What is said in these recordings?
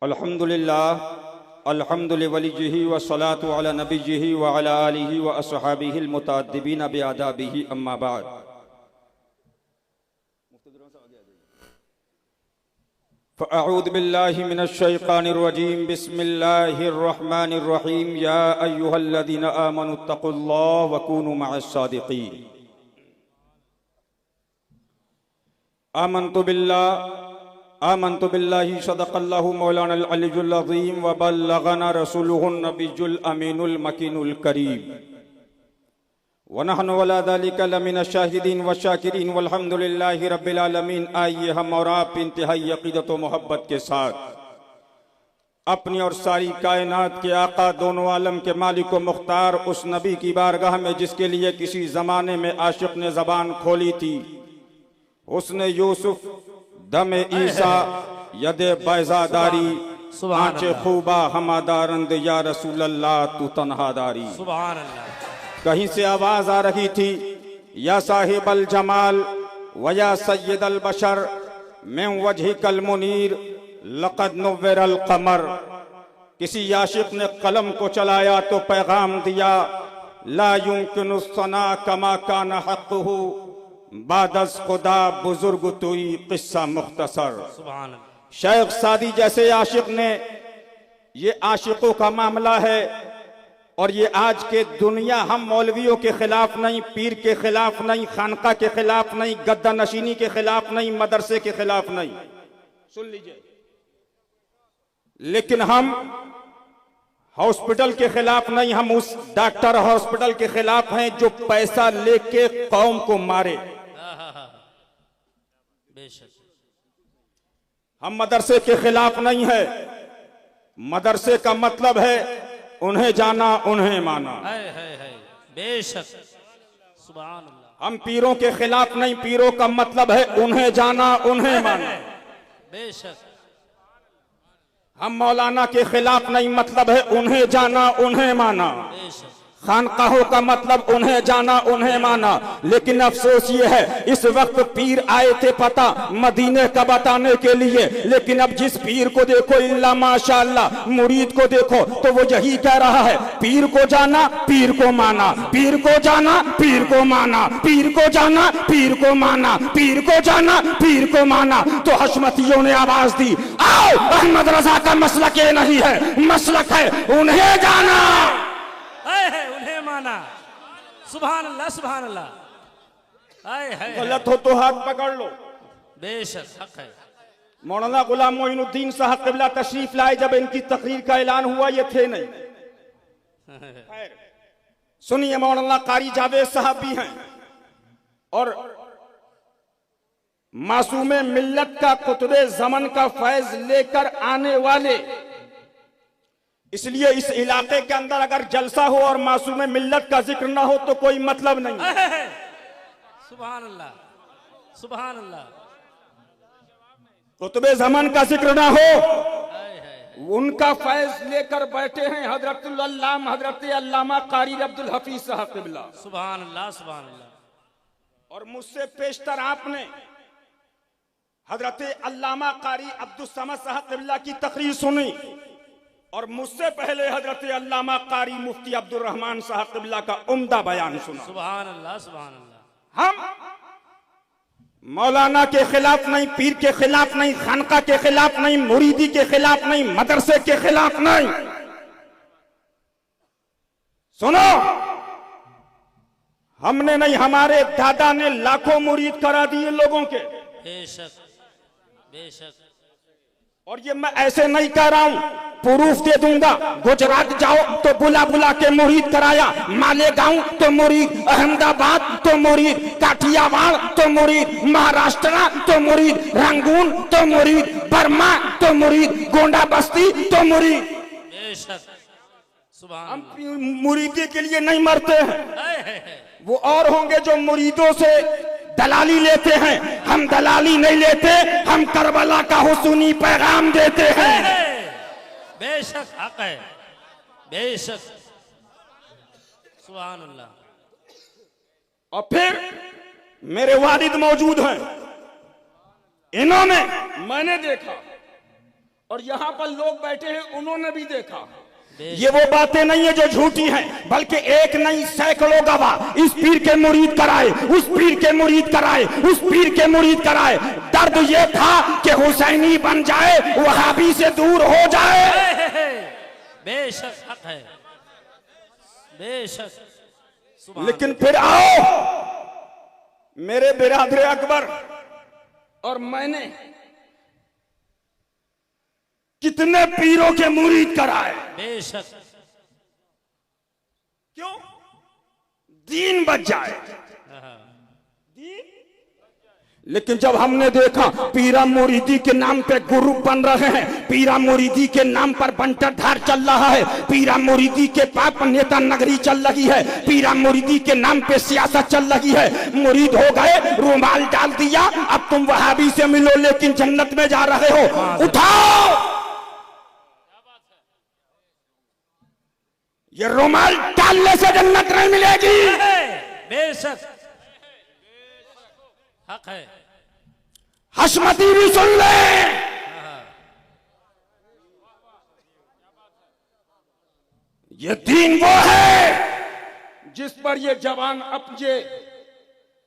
अल्हम्दुलिल्लाह अल्हम्दुलिवलिय्यिहि वस्सलातु अला नबिय्यिहि व अला आलिहि व अस्हाबिहिल मुतअद्दिबीन बिआदाबिहि अम्मा बाद। फ़अऊज़ु बिल्लाहि मिनश शैतानिर रजीम बिस्मिल्लाहिर रहमानिर रहीम या अय्युहल्लज़ीना आमनुत्तक़ुल्लाह व कूनू मअस सादिक़ीन। आमन्तु बिल्लाहि सदक़ल्लाहु मौलानल अलियुल अज़ीम व बल्लगना रसूलुहुन नबियुल अमीनुल मकीनुल करीम व नहनु अला ज़ालिका लमिनश शाहिदीन व शाकिरीन वल्हम्दुलिल्लाहि रब्बिल आलमीन। आइए हम और आप इंतहाई अक़ीदत व मोहब्बत के साथ अपनी और सारी कायनात के आका, दोनों आलम के मालिक व मुख्तार उस नबी की बारगाह में जिसके लिए किसी ज़माने में आशिक़ ने ज़बान खोली थी, उसने यूसुफ दमे ईसा यदे बैजादारी आंचे खूबा हमादारंद या रसूल अल्लाह तू तन्हादारी। सुभान अल्लाह। कहीं से आवाज आ रही थी, या साहिब अल जमाल व या सय्यद अल बशर मिन वजहिकल मुनीर लक़द नुव्विरल क़मर। किसी आशिक़ ने कलम को चलाया तो पैगाम दिया, ला युमकिनु सना कमा कान हक़्क़ुहु बादस खुदा बुजुर्ग तुई किस्सा मुख्तसर। सुभान। शेख सादी जैसे आशिक ने, ये आशिकों का मामला है और ये आज के दुनिया, हम मौलवियों के खिलाफ नहीं, पीर के खिलाफ नहीं, खानका के खिलाफ नहीं, गद्दा नशीनी के खिलाफ नहीं, मदरसे के खिलाफ नहीं, सुन लीजिए, लेकिन हम हॉस्पिटल के खिलाफ नहीं, हम उस डॉक्टर हॉस्पिटल के खिलाफ हैं जो पैसा लेके कौम को मारे। हम मदरसे के खिलाफ नहीं है, मदरसे का मतलब है उन्हें जाना उन्हें माना। बेशक। सुभान अल्लाह। हम पीरों के खिलाफ नहीं, पीरों का मतलब है उन्हें जाना उन्हें माना। बेशक। हम मौलाना के खिलाफ नहीं, मतलब है उन्हें जाना उन्हें माना। बेशक। खानकाहों का मतलब उन्हें जाना उन्हें माना। लेकिन अफसोस ये है, इस वक्त पीर आए थे पता मदीने का बताने के लिए, लेकिन अब जिस पीर को देखो इल्ला माशाअल्लाह, मुरीद को देखो तो वो यही कह रहा है, पीर को जाना पीर को माना, पीर को जाना पीर को माना, पीर को जाना पीर को माना, पीर को जाना पीर को माना। तो हशमतियों ने आवाज दी, आओ अहमद रजा का मसलक ये नहीं है, मसलक है उन्हें जाना है उन्हें माना। सुभान अल्लाह सुभान अल्लाह। गलत हो तो हाथ पकड़ लो। बेशक हक है। मौलाना गुलाम मोइनुद्दीन साहब क़िबला तशरीफ लाए, जब इनकी तकरीर का ऐलान हुआ ये थे नहीं। सुनिए, मौलाना कारी जावेद साहब भी हैं और मासूमे मिल्लत का कुतुबे ज़मन का फैज लेकर आने वाले, इसलिए इस इलाके के अंदर अगर जलसा हो और मासूम मिल्लत का जिक्र ना हो तो कोई मतलब नहीं। सुभान अल्लाह सुभान अल्लाह। कुतुबे ज़मान का जिक्र ना हो, उनका फैज लेकर बैठे हैं हजरतुल अल्लाम हजरत अल्लामा कारी अब्दुल हफीज साहब क़िबला। सुभान अल्लाह सुभान अल्लाह। और मुझसे पेशतर आपने हजरत अल्लामा कारी अब्दुल समद साहब क़िबला की तकरीर सुनी और मुझसे पहले हजरत अल्लामा कारी मुफ्ती अब्दुल रहमान साहब क़िबला का उम्दा बयान सुना। सुभान अल्लाह सुभान अल्लाह। हम मौलाना के खिलाफ नहीं, पीर के खिलाफ नहीं, खानका के खिलाफ नहीं, मुरीदी के खिलाफ नहीं, मदरसे के खिलाफ नहीं। सुनो, हमने नहीं, हमारे दादा ने लाखों मुरीद करा दिए लोगों के। बेशक बेशक। और ये मैं ऐसे नहीं कह रहा हूं, प्रूफ दे दूंगा। गुजरात जाओ तो बुला बुला के मुरीद कराया, मालेगांव तो मुरीद, अहमदाबाद तो मुरीद, काठियावाड़ तो मुरीद, महाराष्ट्र तो मुरीद, रंगून तो मुरीद, बर्मा तो मुरीद, गोंडा बस्ती तो मुरीद। बेशक। सुभान। हम मुरीदी के लिए नहीं मरते हैं, वो और होंगे जो मुरीदों से दलाली लेते हैं। हम दलाली नहीं लेते, हम करबला का हुसूनी पैगाम देते हैं। बेशक हक है। बेशक। सुभान अल्लाह। और फिर मेरे वालिद मौजूद हैं, इन्होंने मैंने देखा और यहाँ पर लोग बैठे हैं, उन्होंने भी देखा। बेशक। ये वो बातें नहीं है जो झूठी हैं, बल्कि एक नहीं सैकड़ों गवाह इस पीर के मुरीद कराए, उस पीर के मुरीद कराए, उस पीर के मुरीद कराए। दर्द ये था कि हुसैनी बन जाए, वहाबी से दूर हो जाए। बेशक हक है, बेशक। सुभान लेकिन फिर आओ मेरे बिरादर अकबर, और मैंने कितने पीरों के मुरीद कराए। बेशक। क्यों? दीन बच जाए। लेकिन जब हमने देखा पीरा मुरीदी के नाम पे गुरु बन रहे हैं, पीरा मुरीदी के नाम पर बंटरधार चल रहा है, पीरा मुरीदी के पाप नेता नगरी चल रही है, पीरा मुरीदी के नाम पे सियासत चल रही है। मुरीद हो गए, रुमाल डाल दिया, अब तुम वहाबी से मिलो लेकिन जन्नत में जा रहे हो। उठाओ ये रुमाल डालने से जन्नत नहीं मिलेगी। बेशक हक है। हशमती भी सुन ले, ये दीन वो है जिस पर ये जवान अपने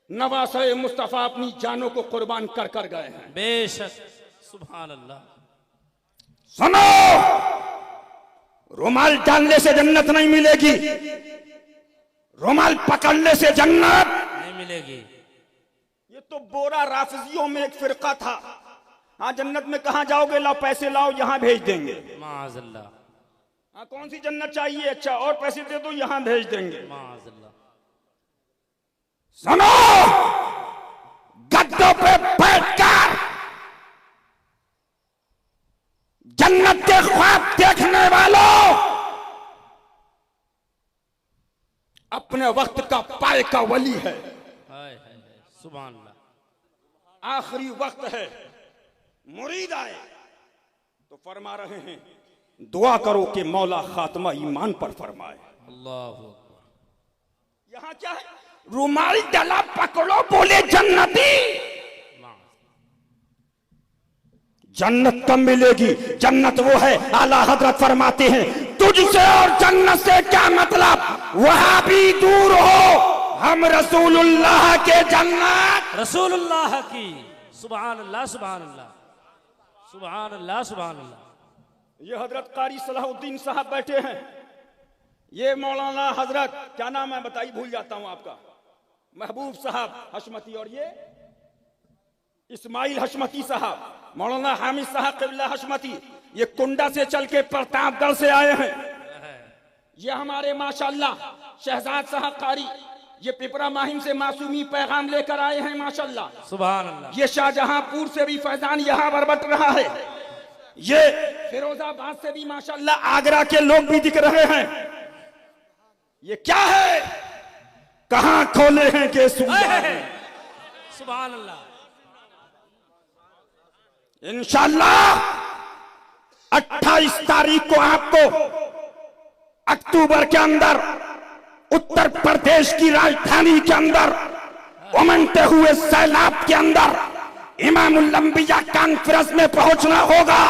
नवासे मुस्तफा अपनी जानों को कुर्बान कर कर गए हैं। बेशक। सुभान अल्लाह। सुनो, रुमाल डालने से जन्नत नहीं मिलेगी, रुमाल पकड़ने से जन्नत नहीं मिलेगी। ये तो बोरा राफजियों में एक फिरका था। हाँ, जन्नत में कहां जाओगे, लाओ पैसे लाओ, यहां भेज देंगे। माज़अल्लाह। हाँ, कौन सी जन्नत चाहिए, अच्छा और पैसे दे दो, यहां भेज देंगे। माज़अल्लाह। सुनो, गद्दों पे बैठकर जन्नत के ख्वाब देखने वालों, अपने वक्त का पाए का वली है। सुभान अल्लाह। आखिरी वक्त है, मुरीद आए तो फरमा रहे हैं दुआ करो कि मौला खात्मा ईमान पर फरमाए। अल्लाह अकबर। यहां क्या है, रुमाल डला पकड़ो, बोले जन्नती। जन्नत कब मिलेगी? जन्नत वो है, आला हजरत फरमाते हैं तुझसे और जन्नत से क्या मतलब, वहां भी दूर हो, हम रसूलुल्लाह के जन्नत, रसूलुल्लाह की। सुभान अल्लाह, सुभान अल्लाह, सुभान अल्लाह, सुभान अल्लाह। ये हजरत कारी सलाहुद्दीन साहब बैठे हैं, ये मौलाना हजरत क्या नाम है बताइए, भूल जाता हूं आपका, महबूब साहब हशमती, और ये इस्माइल हशमती साहब, मौलाना हामिद साहब क़िबला हशमती, ये कुंडा से चल के प्रतापगढ़ से आए हैं। ये हमारे माशाल्लाह शहजाद साहब कारी, ये पिपरा माहिम से मासूमी पैगाम लेकर आए हैं माशाल्लाह। सुभान अल्लाह। ये शाहजहांपुर से भी फैजान यहाँ पर बट रहा है, ये फिरोजाबाद से भी माशाल्लाह, आगरा के लोग भी दिख रहे हैं। ये क्या है, कहां खोले हैं के सुभान अल्लाह। इंशाल्लाह 28 तारीख को आपको अक्टूबर के अंदर उत्तर प्रदेश की राजधानी के अंदर उमड़ते हुए सैलाब के अंदर इमामुल अंबिया कॉन्फ्रेंस में पहुंचना होगा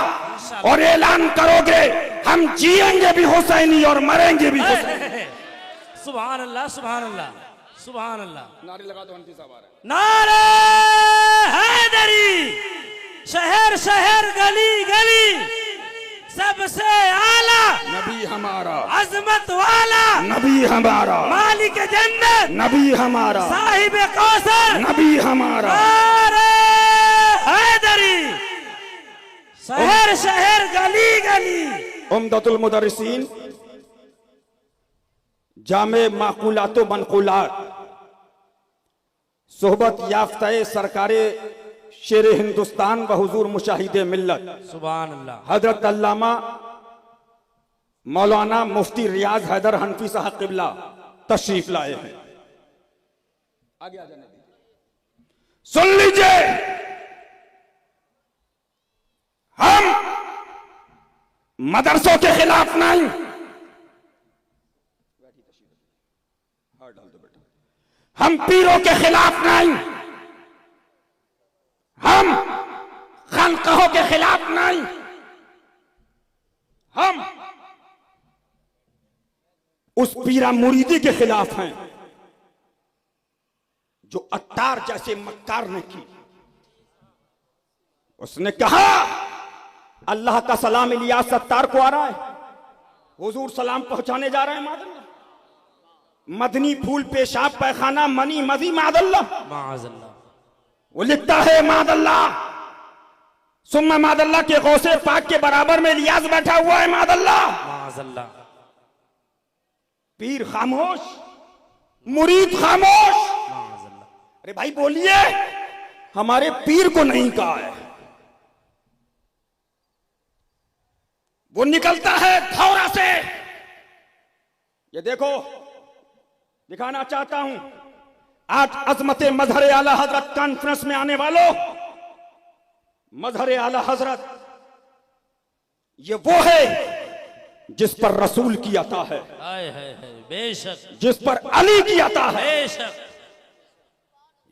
और ऐलान करोगे हम जिएंगे भी हुसैनी और मरेंगे भी हुसैनी। सुभान अल्लाह, सुभान अल्लाह, सुभान अल्लाह। नारे लगा दो, हनफी साहब आ रहे हैं। नारे हैदरी, शहर शहर गली गली सबसे आला नबी हमारा, अजमत वाला नबी हमारा, मालिक जन्नत नबी हमारा, साहिब कौसर नबी हमारा। नारे हैदरी, शहर शहर गली गली। उम्दतुल मुदर्रिसीन, जामे माकुलातो मनकुलात, सोहबत याफ्ताए सरकारे शेर हिंदुस्तान व हुजूर मुशाहिदे मिल्लत सुभान अल्लाह हजरत अल्लामा मौलाना मुफ्ती रियाज हैदर हनफी साहब क़िबला तशरीफ लाए हैं। आगे आ जाने दीजिए। सुन लीजिए, हम मदरसों के खिलाफ नहीं, हम पीरों के खिलाफ नहीं, हम खानकाहों के खिलाफ नहीं, हम उस पीरा मुरीदी के खिलाफ हैं जो अत्तार जैसे मक्कार ने की। उसने कहा अल्लाह का सलाम इलियास सत्तार को आ रहा है, हुजूर सलाम पहुंचाने जा रहे हैं मादल्ला। मदनी फूल पेशाब पैखाना मनी मजी मादल्ला। वो लिखता है मादल्ला, सुम्मा मादल्ला के गौसे पाक के बराबर में इलियास बैठा हुआ है मादल्ला। पीर खामोश, मुरीद खामोश। अरे भाई बोलिए, हमारे पीर को नहीं कहा है। वो निकलता है धौरा से। ये देखो, दिखाना चाहता हूं आज अजमत मजहर आला हजरत कॉन्फ्रेंस में आने वालों, मजहर आला हजरत ये वो है जिस पर रसूल की अता है, बेशक, जिस पर अली की अता है। बेशक,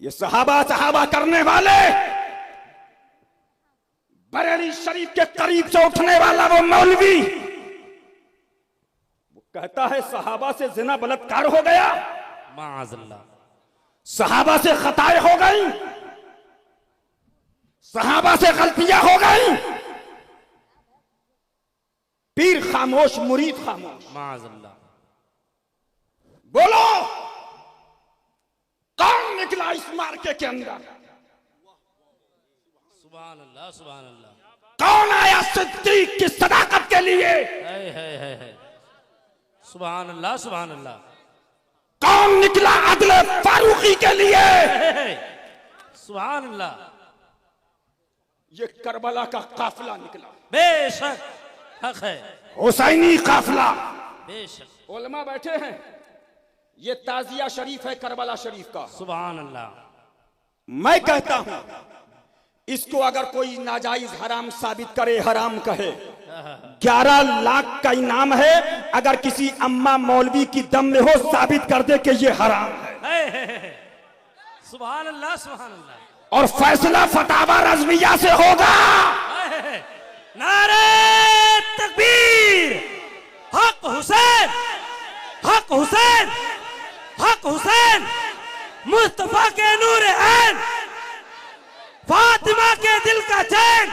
ये सहाबा सहाबा करने वाले, बरेली शरीफ के करीब से उठने वाला वो मौलवी, वो कहता है सहाबा से जिना बलात्कार हो गया, माअज़ल्लाह, सहाबा से खताएं हो गई, सहाबा से गलतियां हो गई। पीर खामोश, मुरीद खामोश। माअज़ल्लाह। बोलो कौन निकला इस मार्के के अंदर? सुभान अल्लाह, सुभान अल्लाह। कौन आया सिद्दीक की सदाकत के लिए? है। सुभान अल्लाह, सुभान अल्लाह। कौन निकला अदले फारूकी के लिए? सुभान अल्लाह। ये करबला का काफिला निकला, बेशक हक है, हुसैनी काफिला। बेशक। उलमा बैठे हैं, ये ताजिया शरीफ है करबला शरीफ का। सुभान अल्लाह। मैं कहता हूं इसको अगर कोई नाजायज हराम साबित करे, हराम कहे, 11 लाख का इनाम है। अगर किसी अम्मा मौलवी की दम में हो, साबित कर दे कि ये हराम है। सुभान अल्लाह, सुभान अल्लाह। और फैसला फतावा रज़विया से होगा। नारे तकबीर, हक हुसैन, हक हुसैन, हक हुसैन, मुस्तफा के नूर ऐन, फातिमा के दिल का चैन।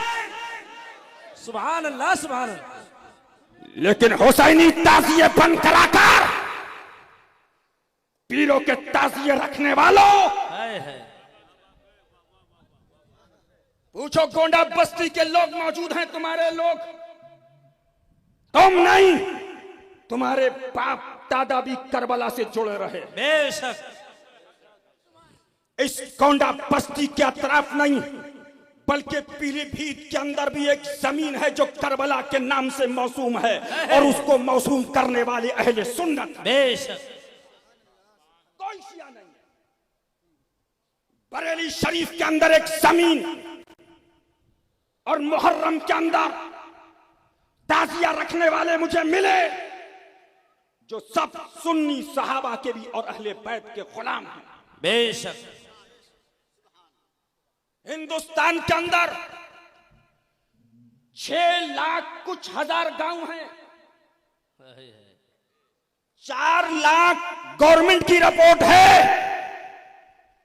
सुभान अल्लाह, सुभान अल्लाह। लेकिन हुसैनी ताजिए बन कलाकार, पीरों के ताजिए रखने वालों, पूछो गोंडा बस्ती के लोग मौजूद हैं, तुम्हारे लोग, तुम नहीं, तुम्हारे बाप दादा भी करबला से जुड़े रहे। बेशक। इस गोंडा बस्ती के अतराफ नहीं बल्कि पीलीभीत के अंदर भी एक जमीन है जो करबला के नाम से मौसूम है, और उसको मौसूम करने वाले अहले सुन्नत। बेशक। कोई शिया नहीं। बरेली शरीफ के अंदर एक जमीन और मुहर्रम के अंदर ताजिया रखने वाले मुझे मिले जो सब सुन्नी सहाबा के भी और अहले बैत के गुलाम हैं। बेशक। हिंदुस्तान के अंदर 6 लाख कुछ हजार गांव हैं, 4 लाख गवर्नमेंट की रिपोर्ट है।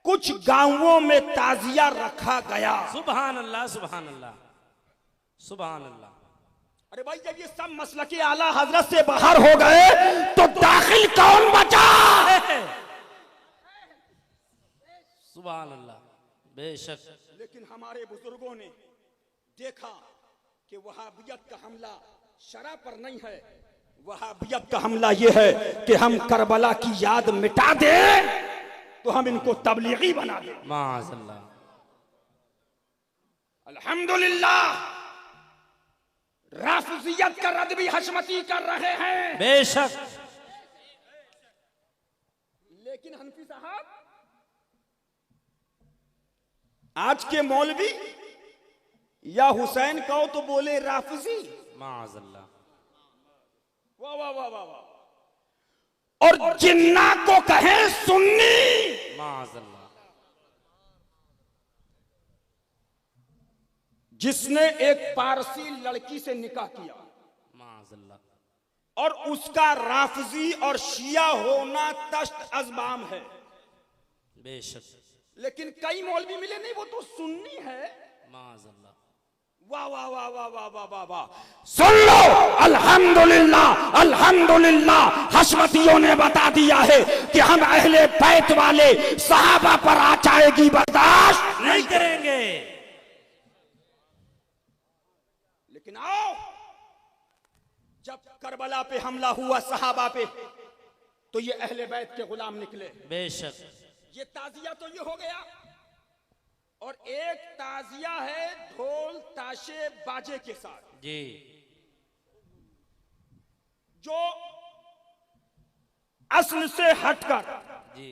कुछ गांवों में ताजिया रखा गया। सुभान अल्लाह, सुभान अल्लाह, सुभान अल्लाह। अरे भाई जब ये सब मसलकी आला हजरत से बाहर हो गए तो दाखिल कौन बचा? सुभान अल्लाह। बेशक। लेकिन हमारे बुजुर्गों ने देखा कि वहाबियत का हमला शरअ पर नहीं है, वहाबियत का हमला यह है कि हम करबला की याद मिटा दें तो हम इनको तबलीगी बना दें। माअज़ल्लाह। अल्हम्दुलिल्लाह राफिजियत का रद्द भी हशमती कर रहे हैं। बेशक। लेकिन हनफी साहब, आज के मौलवी या हुसैन कहो तो बोले राफिजी। माअज़ल्लाह। वाह वाह वाह वाह वाह। और जिन्ना को कहें सुन्नी। माअज़ल्लाह। जिसने एक पारसी लड़की से निकाह किया, माज़अल्लाह। और उसका राफजी और शिया होना तश्त अज़बाम है। बेशक। लेकिन कई मौलवी मिले नहीं, वो तो सुन्नी है। माज़अल्लाह। वाह वाह वाह वाह वाह वाह वाह वाह। सुन लो, अल्हम्दुलिल्लाह अल्हम्दुलिल्लाह, हशमतियों ने बता दिया है कि हम अहले बैत वाले सहाबा पर आ जाएगी बर्दाश्त नहीं करेंगे। लेकिन आओ, जब करबला पे हमला हुआ सहाबा पे, तो ये अहले बैत के गुलाम निकले। बेशक। ये ताजिया तो ये हो गया, और एक ताजिया है ढोल ताशे बाजे के साथ, जी। जो असल से हटकर जी।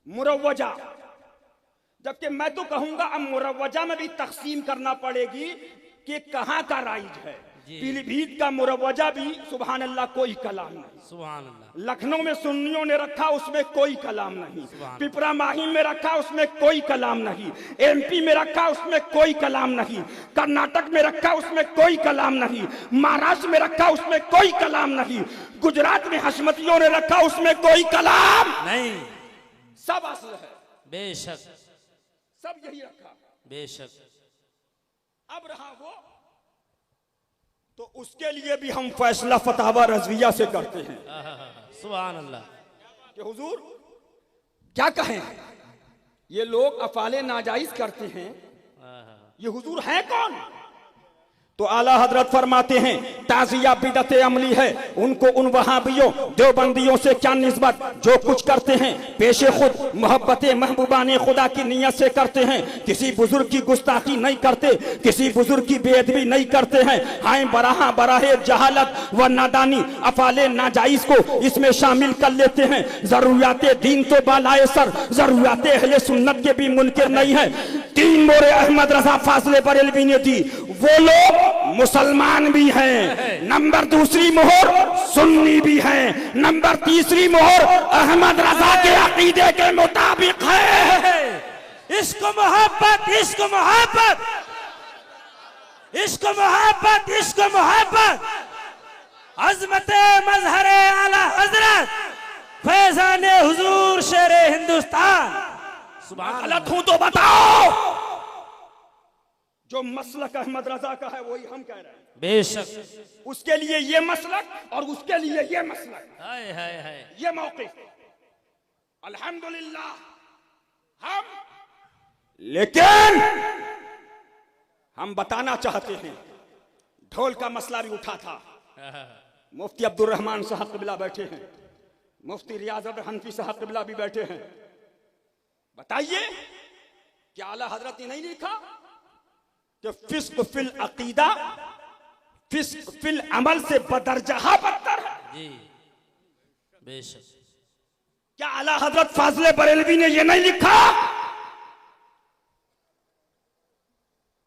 मुरव्वजा, जबकि मैं तो कहूंगा अब मुरव्वजा में भी तकसीम करना पड़ेगी कि कहां का राइज है। पीलीभीत का मुरव्वजा भी सुभान अल्लाह कोई कलाम नहीं। सुभान अल्लाह। लखनऊ में सुन्नियों ने रखा, उसमें कोई कलाम नहीं। पिपरा माही में रखा, उसमें कोई कलाम नहीं। एमपी में रखा, उसमें कोई कलाम नहीं। कर्नाटक में रखा, उसमें कोई कलाम नहीं। महाराष्ट्र में रखा, उसमें कोई कलाम नहीं। गुजरात में हशमतियों ने रखा, उसमें कोई कलाम नहीं। सब असल है। बेशक। सब यही रखा। बेशक। अब रहा वो, तो उसके लिए भी हम फैसला फतवा रज़विया से करते हैं। सुभान अल्लाह। कि हुजूर क्या कहें, ये लोग अफाले नाजायज करते हैं, ये हुजूर हैं कौन? तो आला हजरत फरमाते हैं, ताजिया बिदत अमली है, उनको उन वहाबियों देवबंदियों से क्या निस्बत जो कुछ करते हैं पेशे खुद मोहब्बत महबूबाने खुदा की नीयत से करते हैं। किसी बुजुर्ग की गुस्ताखी नहीं करते, किसी बुजुर्ग की बेअदबी नहीं करते हैं। हाय बराहे जहालत व नादानी अफाले नाजाइज को इसमें शामिल कर लेते हैं। जरूरियात दीन तो बालाए सर, जरूरियात अहले सुन्नत के भी मुनकिर नहीं है। 3 मोरे अहमद रजा फासले बरेलवी ने दी, वो लोग मुसलमान भी हैं। नंबर 2 मोहर सुन्नी भी हैं। नंबर 3 मोहर अहमद रजा के अकीदे के मुताबिक है। इसको मोहब्बत, इसको मोहब्बत, इसको मोहब्बत, इसको मोहब्बत। अजमत मजहरे आला हजरत फैजाने हुजूर शेरे हिंदुस्तान। सुभान। गलत हूं तो बताओ। जो मसलक अहमद रजा का है वही हम कह रहे हैं। बेशक। उसके लिए ये मसलक और उसके लिए ये मसलक, हाय हाय हाय। ये मौक़िफ़ अल्हम्दुलिल्लाह हम, लेकिन हम बताना चाहते हैं, ढोल का मसला भी उठा था। मुफ्ती अब्दुल रहमान साहब क़िबला बैठे हैं, मुफ्ती रियाज़त हनफी साहब क़िबला भी बैठे हैं। बताइए क्या आला हजरत ने नहीं लिखा कि फिस्क फिल अकीदा फिस्क फिल अमल से बदरजहा बदतर है? जी बेशक। क्या आला हजरत फाजले बरेलवी ने यह नहीं लिखा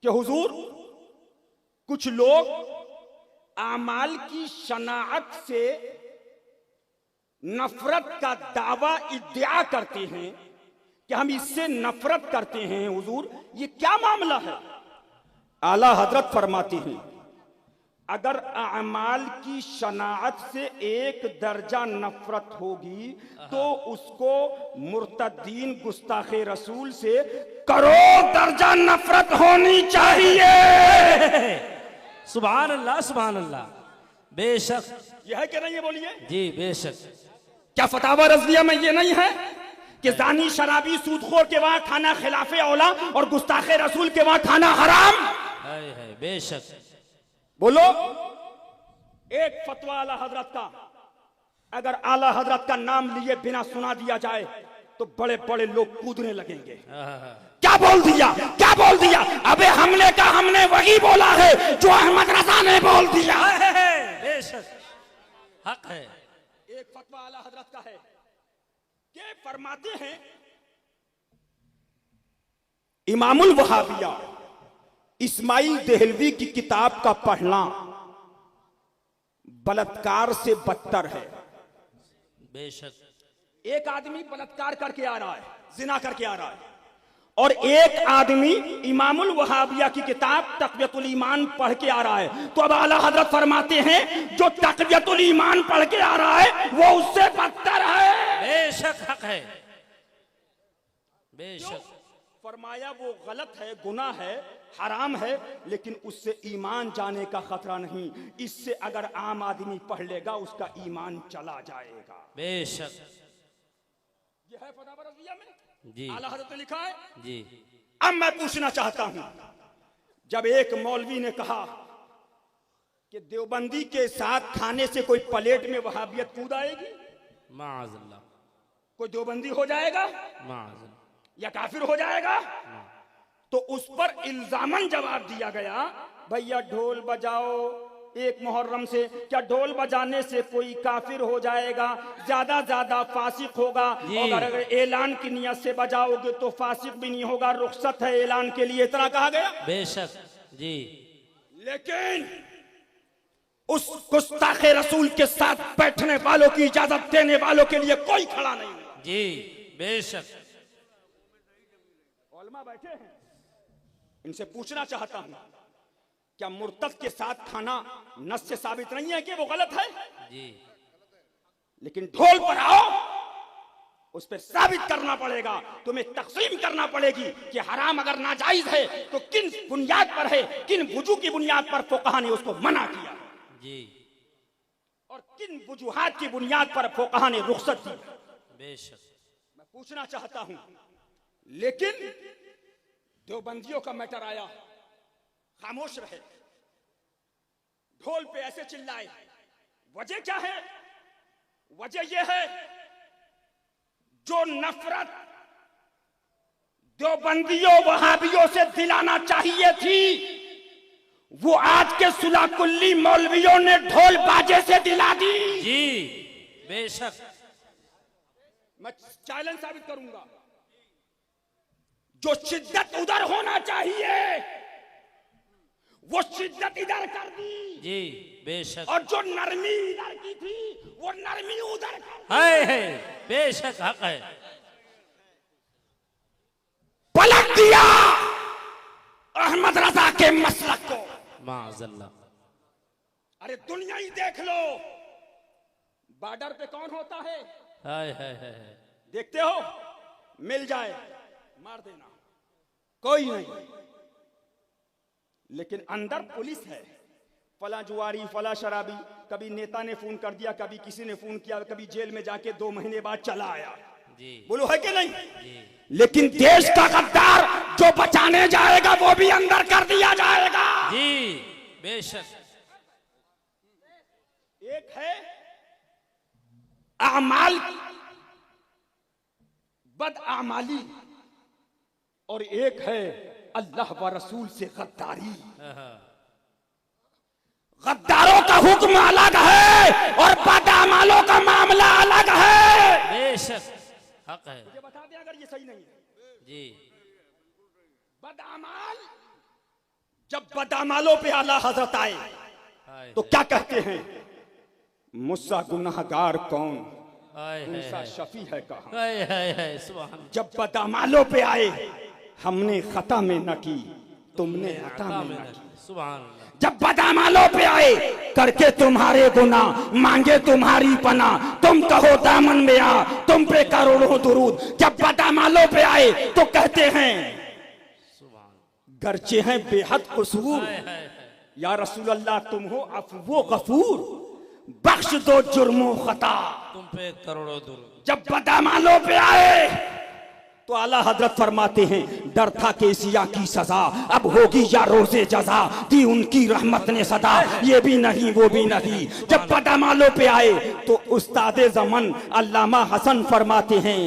कि हुजूर कुछ लोग आमाल की शनाअत से नफरत का दावा इद्दिया करते हैं कि हम इससे नफरत करते हैं? हुजूर ये क्या मामला है? आला हजरत फरमाती हैं, अगर अमाल की शनाअत से एक दर्जा नफरत होगी तो उसको मुर्तदीन गुस्ताखे रसूल से करोड़ दर्जा नफरत होनी चाहिए। सुभान अल्लाह, सुभान अल्लाह। बेशक। यह है कि नहीं? ये बोलिए जी बेशक। क्या फतावा रज़विया में ये नहीं है कि जानी शराबी सूदखोर के वहां खाना खिलाफे औला और गुस्ताखे रसूल के वहां खाना हराम? है बेशक। बोलो, एक फतवा आला हजरत का अगर आला हजरत का नाम लिए बिना सुना दिया जाए तो बड़े बड़े लोग कूदने लगेंगे। क्या बोल दिया, क्या बोल दिया? अबे हमने का हमने वही बोला है जो अहमद रजा ने बोल दिया। बेशक हक है। एक फतवा आला हजरत का है कि फरमाते हैं, इमामुल वहाबिया इस्माइल देहलवी की किताब का पढ़ना बलात्कार से बदतर है। बेशक। एक आदमी बलात्कार करके आ रहा है, जिना करके आ रहा है, और एक आदमी इमामुल वहाबिया की किताब तक़वियतुल ईमान पढ़ के आ रहा है, तो अब आला हजरत फरमाते हैं जो तक़वियतुल ईमान पढ़ के आ रहा है वो उससे बदतर है। बेशक हक है, बेशक। फरमाया वो गलत है, गुनाह है, हराम है, लेकिन उससे ईमान जाने का खतरा नहीं। इससे अगर आम आदमी पढ़ लेगा उसका ईमान चला जाएगा। बेशक। यह है फतवा रज़िया में जी, आला हज़रत ने लिखा है जी। अब मैं पूछना चाहता हूं, जब एक मौलवी ने कहा कि देवबंदी के साथ खाने से कोई प्लेट में वहाबियत कूद आएगी, माअज़ल्लाह, कोई देवबंदी हो जाएगा माअज़ल्लाह, या काफिर हो जाएगा, तो उस पर इल्जामन जवाब दिया गया, भैया ढोल बजाओ एक मुहर्रम से, क्या ढोल बजाने से कोई काफिर हो जाएगा? ज्यादा फासिक होगा, और अगर ऐलान की नियत से बजाओगे तो फासिक भी नहीं होगा, रुखसत है ऐलान के लिए, इतना कहा गया। बेशक जी। लेकिन उस गुस्ताखे रसूल के साथ बैठने वालों की इजाजत देने वालों के लिए कोई खड़ा नहीं हुआ। जी बेशक। उलमा बैठे हैं, इनसे पूछना चाहता हूं, क्या मुर्तद के साथ खाना नस से साबित नहीं है कि वो गलत है? जी। लेकिन ढोल पर आओ, उस पर साबित करना पड़ेगा, तुम्हें तकसीम करना पड़ेगी कि हराम अगर नाजायज है तो किन बुनियाद पर है, किन वजू की बुनियाद पर फुकहा ने उसको मना किया जी, और किन वजूहात की बुनियाद पर फुकहा ने रुखसत दी। बेशक। मैं पूछना चाहता हूं, लेकिन देवबंदियों का मैटर आया, खामोश रहे, ढोल पे ऐसे चिल्लाए, वजह क्या है? वजह यह है जो नफरत देवबंदियों वहाबियों से दिलाना चाहिए थी वो आज के सुलाकुल्ली मौलवियों ने ढोल बाजे से दिला दी। जी बेशक। मैं चैलेंज साबित करूंगा, जो शिद्दत उधर होना चाहिए वो शिद्दत इधर कर दी। जी बेशक। और जो नरमी इधर की थी वो नरमी उधर कर दी। है बेशक हक है। पलट दिया अहमद रजा के मसलक को। माअज़ल्लाह। अरे दुनिया ही देख लो, बॉर्डर पे कौन होता है? है। देखते हो, मिल जाए मार देना, कोई नहीं, लेकिन अंदर पुलिस है, फला जुआरी फला शराबी, कभी नेता ने फोन कर दिया, कभी किसी ने फोन किया, कभी जेल में जाके 2 महीने बाद चला आया। जी। बोलो है कि नहीं? जी। लेकिन देश का गद्दार जो बचाने जाएगा वो भी अंदर कर दिया जाएगा। जी बेशक। एक है आमाल बदआमाली और एक है अल्लाह व रसूल से गद्दारी। गद्दारों का हुक्म अलग है और बदआमालों का मामला अलग है। बेशक हक है। मुझे बता दें अगर ये सही नहीं है। जी। बदआमाल, जब बदआमालों पे आला हजरत आए तो क्या कहते हैं? मुझसा गुनाहगार कौन, मुझसा शफी है कहां। सुभान। जब बदआमालों पे आए हमने खता में न की, तुमने अता में न की। सुभान। जब बदआमालों पे आए करके तुम्हारे गुनाह मांगे तुम्हारी पना, तुम कहो दामन में आ, तुम पे करोड़ों दुरूद। जब बदआमालों पे आए तो कहते हैं गर्चे हैं बेहद कसूर, या रसूल अल्लाह तुम हो अफवो गफूर, बख्श दो जुर्मो खता, तुम पे करोड़ों दुरूद। जब बदआमालों पे आए तो आला हजरत फरमाते हैं डर था केसिया की सजा अब होगी या रोजे जजा, दी उनकी रहमत ने सदा, ये भी नहीं वो भी नहीं। जब बदआमालों पे आए तो उस्तादे ज़मन अल्लामा हसन फरमाते हैं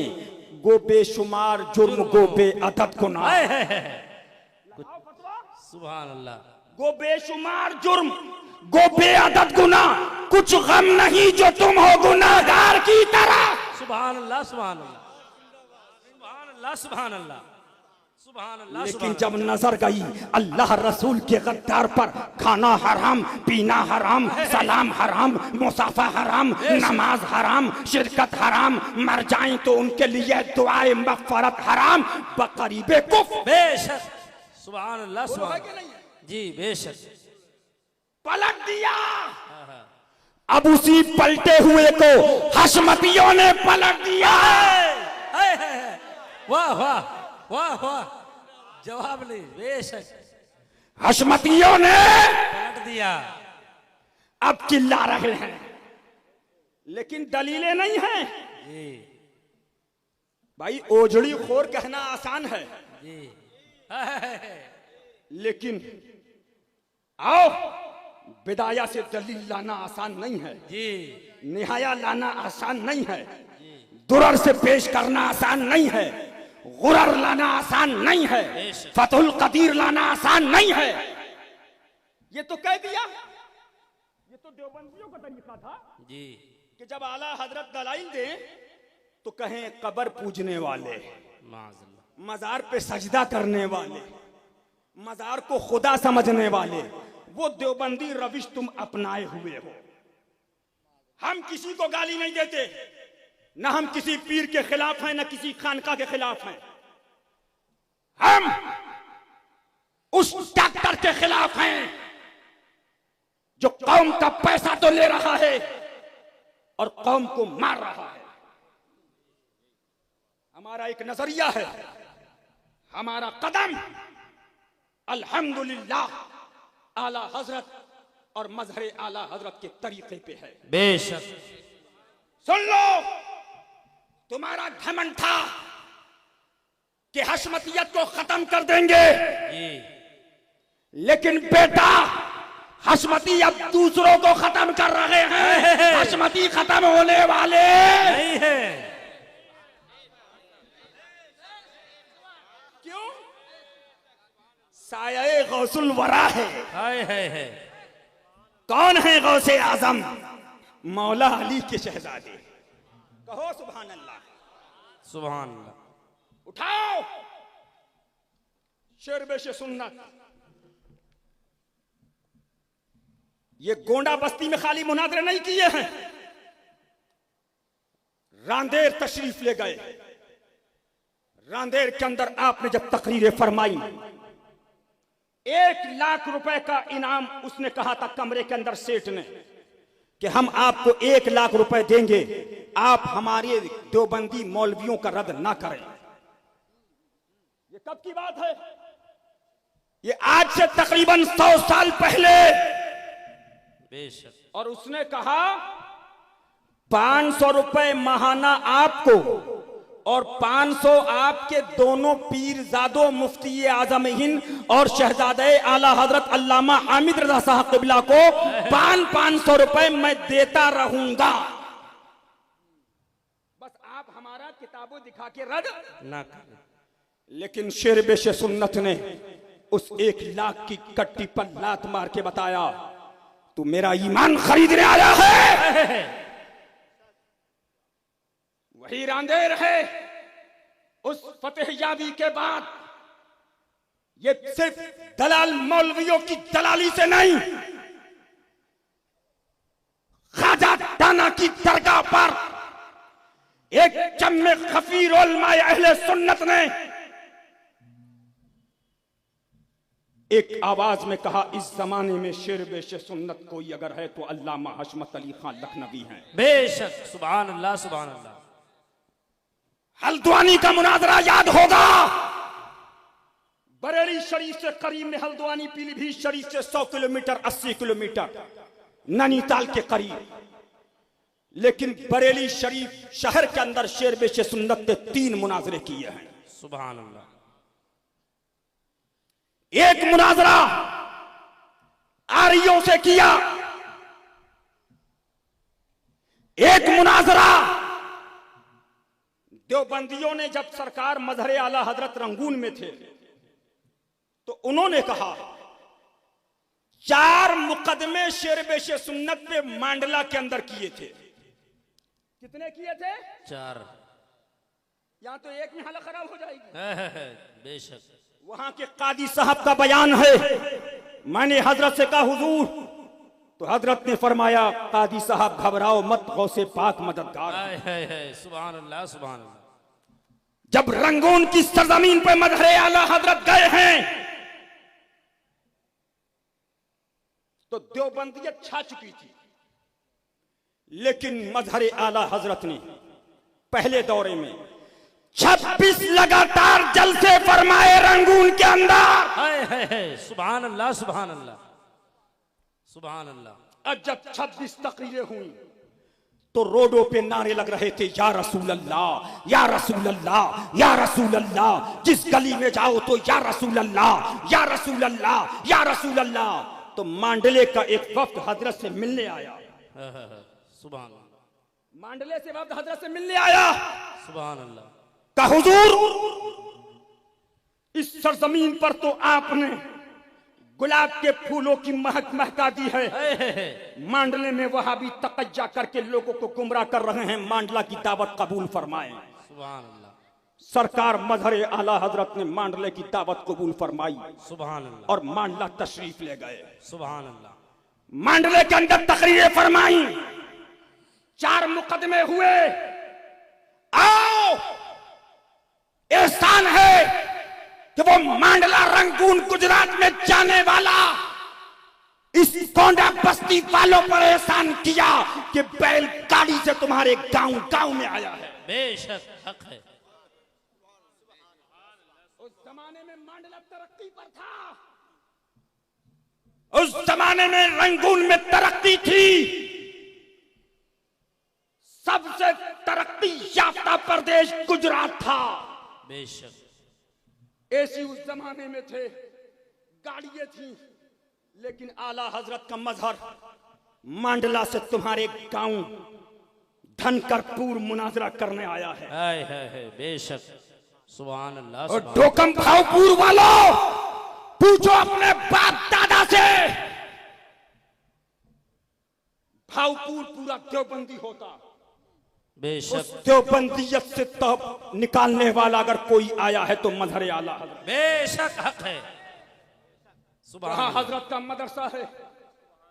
गो बेशुमार जुर्म गो बेअदद गुनाह। सुभान अल्लाह। गो बेशुमार जुर्म गो बेअदद गुनाह, कुछ गम नहीं जो तुम हो गुनाहगार की तरह। सुभान अल्लाह, सुभान अल्लाह, सुभान अल्लाह, सुभान अल्लाह। सुभान अल्लाह लेकिन जब नजर गई अल्लाह रसूल के गद्दार पर, खाना हराम, पीना हराम, सलाम हराम, मुसाफा हराम, नमाज हराम, शिरकत हराम, मर जाएं तो उनके लिए दुआए मगफरत हराम, बकरीबे कुफ्र। बेशक सुभान अल्लाह सुभान जी बेशक पलट दिया। अब उसी पलटे हुए को हशमतियों ने पलट दिया। वाह वाह वाह वाह, जवाब नहीं, बेशक हशमतियों ने पलट दिया। अब चिल्ला रहे हैं, लेकिन दलीलें नहीं हैं जी भाई। ओझड़ी खोर कहना आसान है, जी लेकिन आओ बिदाया से दलील लाना आसान नहीं है, जी निहाया लाना आसान नहीं है, दुरर से पेश करना आसान नहीं है, गुरर लाना आसान नहीं है, फतहुल कदीर लाना आसान नहीं है। ये तो कह दिया, ये तो देवबंदियों का तरीका था जी कि जब आला हजरत दलाइल दे तो कहें कब्र पूजने वाले, माज़अल्लाह, मजार पे सजदा करने वाले, मजार को खुदा समझने वाले, वो देवबंदी रविश तुम अपनाए हुए हो। हम किसी को गाली नहीं देते, न हम किसी पीर के खिलाफ हैं, न किसी खानका के खिलाफ हैं। हम उस डॉक्टर के खिलाफ हैं जो कौम का पैसा तो ले रहा है और कौम को मार रहा है। हमारा एक नजरिया है, हमारा कदम अल्हम्दुलिल्लाह आला हजरत और मजहर आला हजरत के तरीके पे है। बेशक सुन लो, तुम्हारा घमंड था कि हशमतियत को खत्म कर देंगे, जी लेकिन बेटा हशमती अब दूसरों को खत्म कर रहे हैं। हशमती खत्म होने वाले नहीं है। क्यों? साये गौसुल वरा है। हाय हाय है। कौन है गौसे आजम? मौला अली के शहजादे। कहो सुभान अल्लाह। सुभान अल्लाह। उठाओ शेर बेशे सुन्नत। ये गोंडा बस्ती में खाली मुनाजरे नहीं किए हैं, रांदेर तशरीफ ले गए। रांदेर के अंदर आपने जब तकरीरें फरमाई, 1 लाख रुपए का इनाम उसने कहा था कमरे के अंदर सेठ ने कि हम आपको 1 लाख रुपए देंगे, आप हमारे देवबंदी मौलवियों का रद्द ना करें। ये कब की बात है? ये आज से तकरीबन 100 साल पहले। बेशक। और उसने कहा 500 रुपए महाना आपको और 500 आपके दोनों पीरजादों मुफ्ती आजम हिंद और शहजादे आला हजरत अल्लामा हामिद रजा साहब क़िबला को 500 रुपए मैं देता रहूंगा। बस आप हमारा किताबों दिखा के रद्द ना करें। लेकिन शेर बेशे सुन्नत ने उस 1 लाख की कट्टी पर लात मार के बताया, तू मेरा ईमान खरीदने आया है। वही रांदेर है। उस फतेह याबी के बाद ये सिर्फ दलाल मौलवियों की दलाली से नहीं, ख्वाजा दाना की दरगाह पर एक जम्मे खफीर उलमाए अहले सुन्नत ने एक आवाज में कहा, इस जमाने में शेर बेशे सुन्नत कोई अगर है तो अल्लामा हशमत अली खान लखनवी हैं। बेशक। सुभान अल्लाह सुभान अल्लाह। हल्द्वानी का मुनाजरा याद होगा। बरेली शरीफ से करीब में हल्द्वानी, पीलीभीत शरीफ से 100 किलोमीटर 80 किलोमीटर नैनीताल के करीब। लेकिन बरेली शरीफ शहर के अंदर शेर बेशे सुन्नत ने 3 मुनाजरे किए हैं। सुभान अल्लाह। एक मुनाजरा आरियों से किया, एक मुनाजरा देवबंदियों ने जब सरकार मजहर आला हजरत रंगून में थे तो उन्होंने कहा 4 मुकदमे शेर बेशे सुन्नत पे मांडला के अंदर किए थे। कितने किए थे? 4। यहां तो एक में हालत खराब हो जाएगी। बेशक। वहां के कादी साहब का बयान है। मैंने हजरत से कहा हुजूर, तो हजरत ने फरमाया कादी साहब घबराओ मत, गौसे पाक मददगार। सुभान अल्लाह सुभान अल्लाह। जब रंगून की सरजमीन पे मजहरे आला हजरत गए हैं तो देवबंदियत छा चुकी थी, लेकिन मजहरे आला हजरत ने पहले दौरे में 26 लगातार जलसे फरमाए रंगून के अंदर। सुभान अल्लाह सुभान अल्लाह सुभान अल्लाह। अब जब 26 तकरीरें हुई तो रोडों पे नारे लग रहे थे, या रसूल अल्लाह या रसूल अल्लाह या रसूल अल्लाह। जिस गली में जाओ तो या रसूल अल्लाह या रसूल अल्लाह या रसूल अल्लाह। तो मांडले का एक वफ्द हजरत से मिलने आया। सुभान अल्लाह। मांडले से वफ्द हजरत से मिलने आया। सुभान अल्लाह। का हुजूर, इस सरजमीन पर तो आपने गुलाब के फूलों की महक महका दी है। मांडले में वहां भी तकज्जा करके लोगों को गुमराह कर रहे हैं, मांडला की दावत कबूल फरमाएं। सुभान अल्लाह। सरकार मजहरे आला हजरत ने मांडले की दावत कबूल फरमाई। सुभान अल्लाह। और मांडला तशरीफ ले गए। सुभान अल्लाह। मांडले के अंदर तकरीरें फरमाई, 4 मुकदमे हुए। आओ, एहसान है कि वो मांडला रंगून गुजरात में जाने वाला इस कोंडा बस्ती वालों पर एहसान किया कि बैलगाड़ी से तुम्हारे गांव गांव में आया है। बेशक हक है। उस जमाने में मांडला तरक्की पर था, उस जमाने में रंगून में तरक्की थी। सबसे तरक्की याफ्ता प्रदेश गुजरात था। बेशक। एसी उस जमाने में थे, गाड़ियां थी, लेकिन आला हजरत का मजहर मांडला से तुम्हारे गांव धनकरपुर मुनाजरा करने आया है। बेशक। सुभान अल्लाह। और डोकम भावपुर वालों, पूछो अपने बाप दादा से, भावपुर पूरा देवबंदी होता। बेशक। उस देवबंदियत से तब निकालने वाला अगर कोई आया है तो मजहरे आला हजरत। बेशक हक है। सुभान हजरत का मदरसा है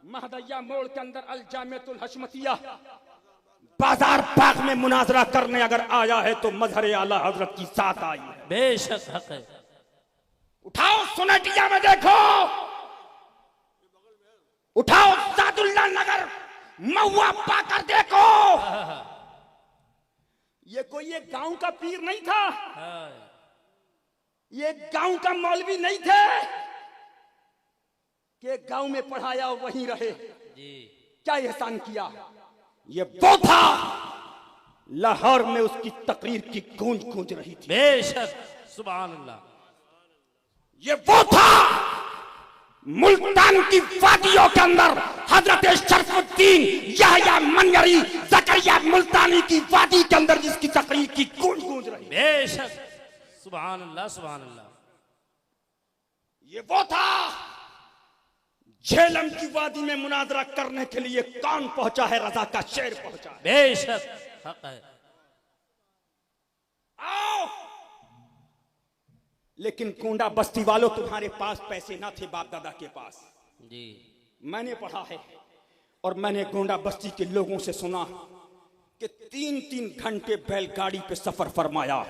महदैया मोड़ के अंदर अल जामियतुल हशमतिया। बाजार बाग में मुनाजरा करने अगर आया है तो मजहरे आला हजरत की साथ आई है। बेशक हक है। उठाओ सुनटिया में देखो, उठाओ सादुल्ला नगर महुआ पाकर देखो। ये कोई एक गांव का पीर नहीं था, ये गांव का मौलवी नहीं थे कि गांव में पढ़ाया और वहीं रहे। जी। क्या एहसान किया। ये वो था, लाहौर में उसकी तकरीर की गूंज गूंज रही थी। बेशक। सुभान अल्लाह। ये वो था, मुल्तान की वादियों के अंदर हजरत शरफुद्दीन याहया मनयरी जकरिया मुल्तानी की वादी के अंदर जिसकी तकरीर की गूंज गूंज रही। बेशक। सुभान अल्लाह सुभान अल्लाह। ये वो था, झेलम की वादी में मुनाजरा करने के लिए कौन पहुंचा है, रजा का शेर पहुंचा है। बेशक हक है। आओ, लेकिन कोंडा बस्ती वालों तुम्हारे पास पैसे ना थे बाप दादा के पास। जी। मैंने पढ़ा है और मैंने गोंडा बस्ती के लोगों से सुना कि 3-3 घंटे बैलगाड़ी पे सफर फरमाया।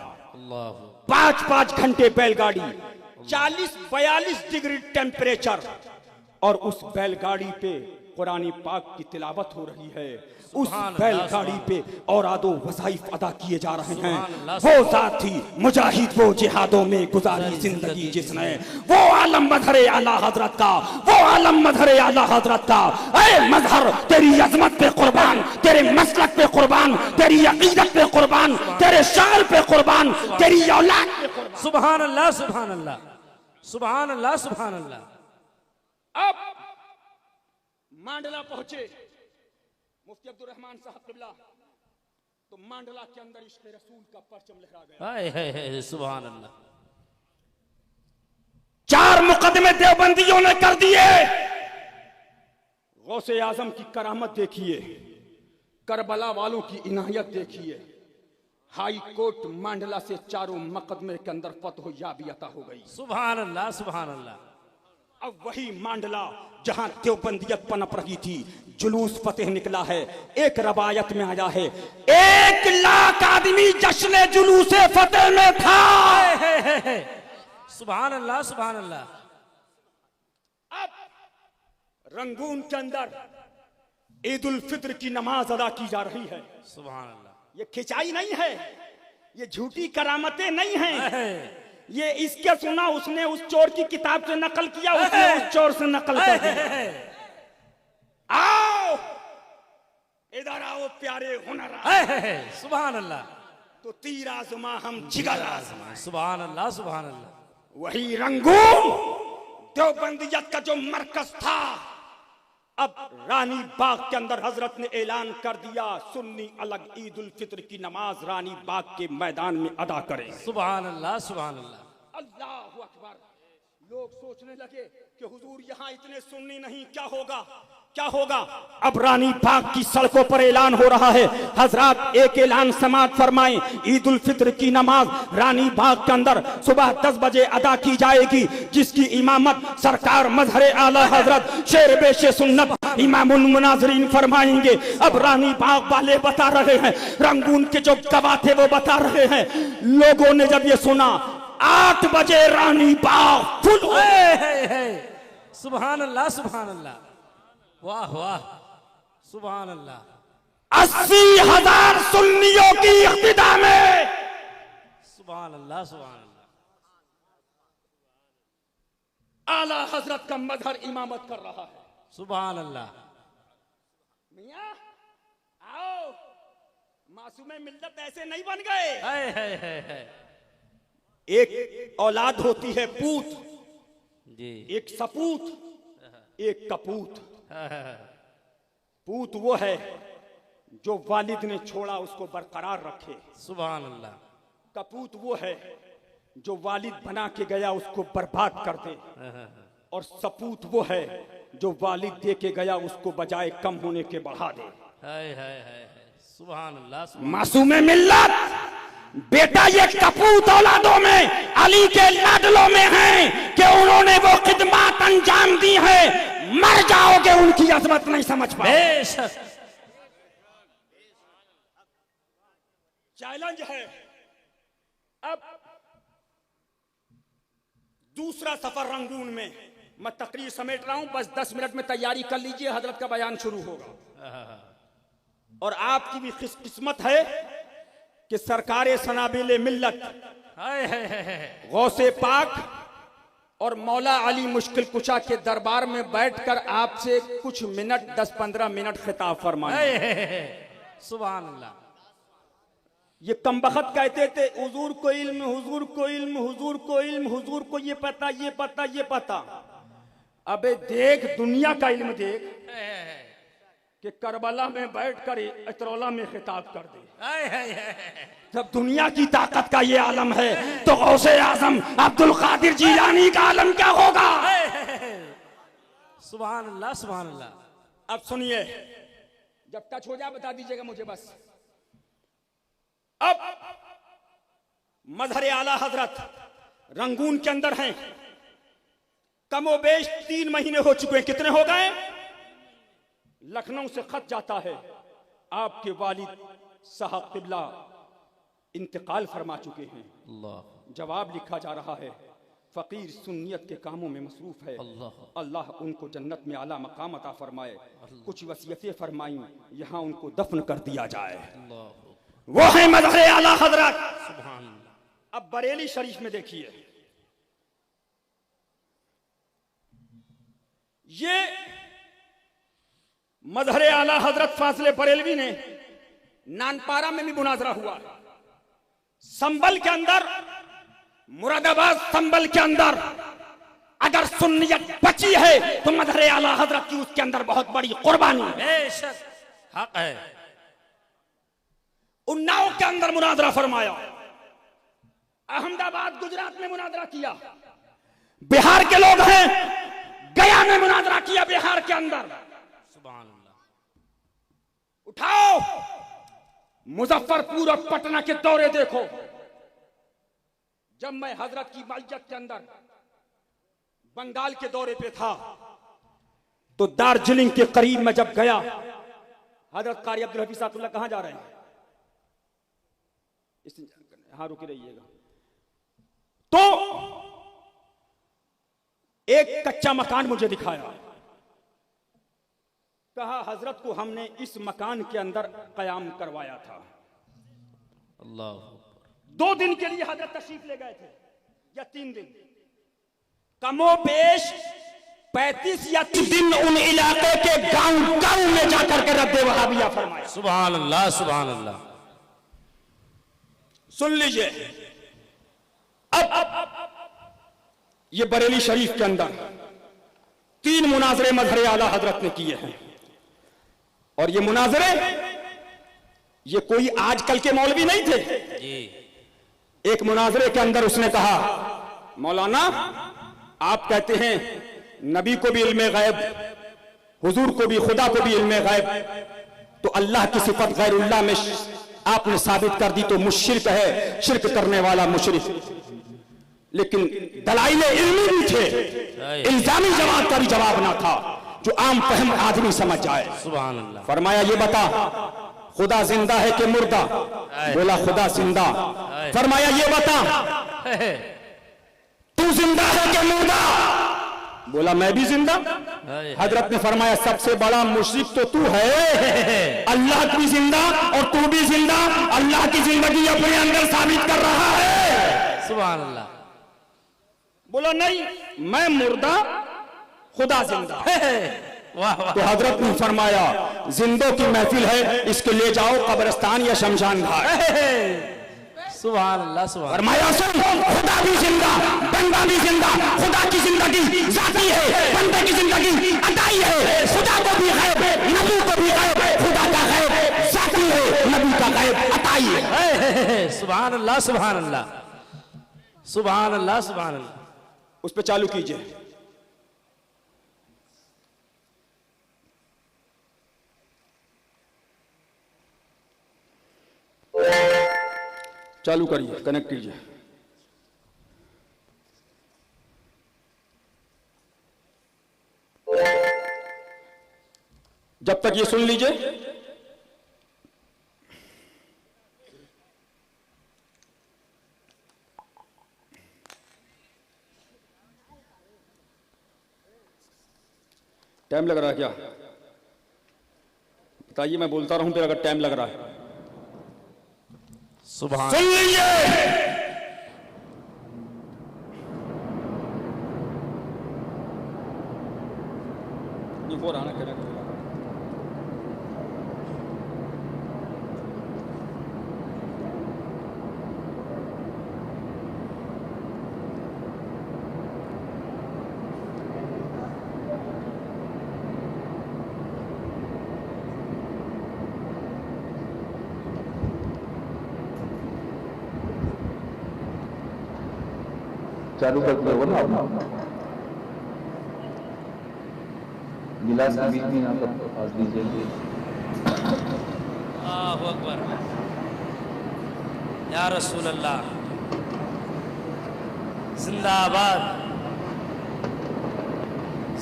5-5 घंटे बैलगाड़ी, 40-42 डिग्री टेम्परेचर, और उस बैलगाड़ी पे कुरानी पाक की तिलावत हो रही है। उस बैलगाड़ी पे औरादो वज़ाइफ अदा किए जा रहे हैं। वो जात थी मुजाहिद, वो जिहादों में गुजारी जिंदगी जिसने, वो आलम मजहरे आला हजरत का, वो आलम मजहरे आला हजरत का। ऐ मजहर, तेरी अजमत पे कुर्बान, तेरे मसलक पे कुर्बान, तेरी अकीदत पे कुर्बान, तेरे शान पे कुर्बान, तेरी औलाद पे कुर्बान। सुभान अल्लाह सुभान अल्लाह सुभान अल्लाह सुभान अल्लाह। अब मांडला पहुंचे मुफ्ती अब्दुल रहमान साहब किबला, तो मांडला के अंदर इश्क़ रसूल का परचम लहरा गया। हाय सुभान अल्लाह। 4 मुकदमे देवबंदियों ने कर दिए। गौसे आजम की करामत देखिए, करबला वालों की इनायत देखिए, हाई कोर्ट मांडला से चारों मुकदमे के अंदर फतह याबी अता हो गई। सुभान अल्लाह सुभान अल्लाह। अब वही मांडला जहां देवबंदियत पनप रही थी, जुलूस फतेह निकला है। एक रवायत में आया है 1 लाख आदमी जश्न जुलूसे फतेह में था। सुभान अल्लाह सुभान अल्लाह। अब रंगून के अंदर ईद उल फित्र की नमाज अदा की जा रही है। सुभान अल्लाह। ये खिंचाई नहीं है, ये झूठी करामतें नहीं हैं, ये इसके सुना उसने उस चोर की किताब से नकल किया, उसने उस चोर से नकल कर दिया। आओ इधर आओ प्यारे हुनर, सुभान अल्लाह। तो तीर आजमा हम जिगर आजमा। सुभान अल्लाह सुभान अल्लाह। वही रंगून देवबंदियत का जो मरकज था, अब रानी बाग के अंदर हजरत ने ऐलान कर दिया सुन्नी अलग ईद उल फित्र की नमाज रानी बाग के मैदान में अदा करें। सुभान अल्लाह सुभान अल्लाह। अल्लाहु अकबर। लोग सोचने लगे कि हुजूर यहाँ इतने सुन्नी नहीं, क्या होगा क्या होगा। अब रानी बाग की सड़कों पर ऐलान हो रहा है। हजरात एक ऐलान समाअत फरमाएं, ईद उल फित्र की नमाज रानी बाग के अंदर सुबह 10 बजे अदा की जाएगी, जिसकी इमामत सरकार मजहर आला हजरत शेर बेशे सुन्नत इमामुल मुनाज़रीन फरमाएंगे। अब रानी बाग वाले बता रहे हैं, रंगून के जो गवाह थे वो बता रहे हैं, लोगों ने जब ये सुना 8 बजे रानी बाग फुल हो। सुभान अल्लाह सुभान अल्लाह। वाह वाह सुभान अल्लाह। 80,000 सुन्नियों की इक्तिदा में सुभान अल्लाह सुभान अल्लाह। आला हजरत का मजहर इमामत कर रहा है। सुभान अल्लाह। मियां आओ, मासूमे मिल्लत ऐसे नहीं बन गए। है। एक औलाद होती है पूत, जी। एक सपूत, एक कपूत। पूत वो है जो वालिद ने छोड़ा उसको बरकरार रखे। सुभान अल्लाह। कपूत वो है जो वालिद बना के गया उसको बर्बाद कर दे। और सपूत वो है जो वालिद दे के गया उसको बजाय कम होने के बढ़ा दे। सुभान अल्लाह। मासूमे मिल्लत बेटा ये कपूत औलादों में अली के लाडलों में हैं कि उन्होंने वो खिदमत अंजाम दी है, मर जाओगे उनकी अजमत नहीं समझ पाओगे। बेशक। चैलेंज है। अब दूसरा सफर रंगून में मैं तकरीर समेट रहा हूं, बस 10 मिनट में तैयारी कर लीजिए, हजरत का बयान शुरू होगा। और आपकी भी किस्मत है कि सरकारे सनाबिले मिल्लत गौसे पाक और मौला अली मुश्किल कुशा के दरबार में बैठकर आपसे कुछ मिनट 10-15 मिनट खिताब फरमाए। सुभान अल्लाह। ये कमबख्त कहते थे हुजूर को इल्म, हुजूर को इल्म, हुजूर को इल्म, हुजूर को ये पता ये पता ये पता। अबे देख दुनिया का इल्म देख कि करबला में बैठकर इतरौला में खिताब कर दे। जब दुनिया की ताकत का ये आलम है तो गौसे आजम अब्दुल कादिर जीलानी का आलम क्या होगा। सुभान अल्लाह सुभान अल्लाह। अब सुनिए, जब टच हो जाए बता दीजिएगा मुझे बस। अब मजहर आला हजरत रंगून के अंदर हैं, कमोबेश 3 महीने हो चुके हैं। कितने हो गए? लखनऊ से खत जाता है, आपके वालिद साहब किबला इंतकाल फरमा चुके हैं। जवाब लिखा जा रहा है, फकीर सुन्नियत के कामों में मसरूफ है, अल्लाह उनको जन्नत में आला मकाम अता फरमाए। कुछ वसीयतें फरमाई, यहाँ उनको दफन कर दिया जाए। वो है मजहर आला हजरत। अब बरेली शरीफ में देखिए, ये मजहर आला हजरत फासले बरेलवी ने नानपारा में भी मुनाजरा हुआ, संबल के अंदर, मुरादाबाद संबल के अंदर अगर सुन्नियत बची है तो मजहर आला हजरत की उसके अंदर बहुत बड़ी कुर्बानी है। बेशक हक है। उन्नाव के अंदर मुनाजरा फरमाया, अहमदाबाद गुजरात में मुनाजरा किया, बिहार के लोग हैं गया में मुनाजरा किया, बिहार के अंदर। सुभान अल्लाह। उठाओ मुजफ्फरपुर और पटना के दौरे देखो। जब मैं हजरत की मैयत के अंदर बंगाल के दौरे पे था तो दार्जिलिंग के करीब में जब गया, हजरत कारी अब्दुल हफीज साहब कहां जा रहे हैं? हाँ रुके रहिएगा। तो एक कच्चा मकान मुझे दिखाया, कहा हजरत को हमने इस मकान के अंदर कयाम करवाया था। अल्लाह। 2 दिन के लिए हजरत तशरीफ ले गए थे या 3 दिन, कमो बेश 35 या 30 दिन उन इलाके के गांव में जाकर के रद्द वहाबिया फरमाया। सुभान अल्लाह, सुभान अल्लाह। सुन लीजिए, अब ये बरेली शरीफ के अंदर 3 मुनाजरे मजहर आला हजरत ने किए हैं। और ये मुनाजरे ये कोई आजकल के मौलवी नहीं थे जी। एक मुनाजरे के अंदर उसने कहा, मौलाना आप कहते हैं नबी को भी इल्मे गैब, हुजूर को भी, खुदा को भी इल्मे गैब, तो अल्लाह की सिफत गैरुल्लाह में आपने साबित कर दी तो मुश्रिक है, शिरक करने वाला मुश्रिक। लेकिन दलाइल इल्मी भी थे, इल्जामी जवाब का भी जवाब ना था जो आम फहम आदमी समझ जाए। सुभान अल्लाह। फरमाया ये बता खुदा जिंदा है कि मुर्दा? बोला खुदा जिंदा। फरमाया ये बता तू जिंदा है कि मुर्दा? बोला मैं भी जिंदा। हजरत ने फरमाया सबसे बड़ा मुशरिक तो तू है, अल्लाह भी जिंदा और तू भी जिंदा, अल्लाह की जिंदगी अपने अंदर साबित कर रहा है। सुभान अल्लाह। बोला नहीं मैं मुर्दा, खुदा जिंदा। वाह वाह। तो हजरत ने फरमाया जिंदों की महफिल है, इसके ले जाओ कब्रिस्तान या शमशान घाट। सुभान अल्लाह, सुभान। फरमाया सुन, खुदा भी जिंदा, बंदा भी जिंदा। खुदा की जिंदगी जाती है, बंदे की जिंदगी अदाई है। खुदा को भी गैब, नबी को भी गैब। खुदा का गैब जाती है, नबी का गैब अताई है। सुभान अल्लाह, सुभान अल्लाह, सुभान अल्लाह, सुभान अल्लाह। उस पे चालू कीजिए। चालू करिए, कनेक्ट कीजिए। जब तक ये सुन लीजिए। टाइम लग रहा है क्या? बताइए, मैं बोलता रहूं फिर अगर टाइम लग रहा है। सुभान। सुन लीजिए, ये हो रहा ना कनेक्ट। चालू करते हो ना आप, गिलास के बीच में यहाँ पर पास दीजिए। अल्लाहु अकबर। या रसूल अल्लाह, जिंदाबाद,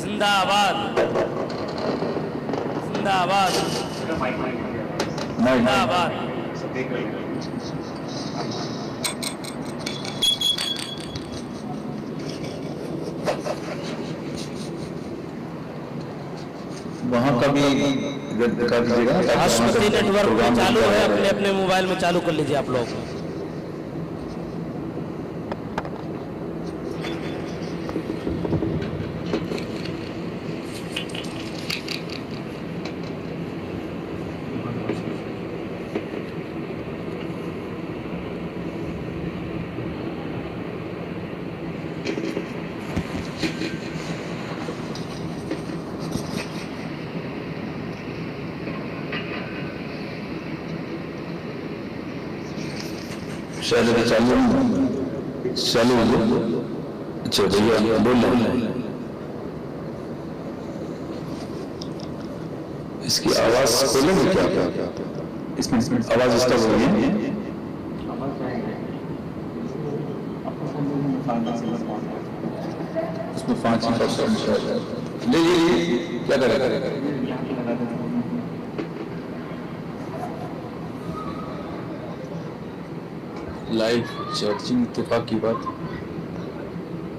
जिंदाबाद, जिंदाबाद, जिंदाबाद। वहाँ का भी कर दीजिएगा। राष्ट्रपति नेटवर्क में चालू है, अपने अपने मोबाइल में चालू कर लीजिए आप लोग। चालू चालू अच्छा भैया बोल रहे हैं, इसकी आवाज खोलेंगे क्या? इसमें आवाज डिस्टर्ब हो रही है। उसमें 5% ले क्या करेगा। लाइव चार्जिंग इत्तेफाक की बात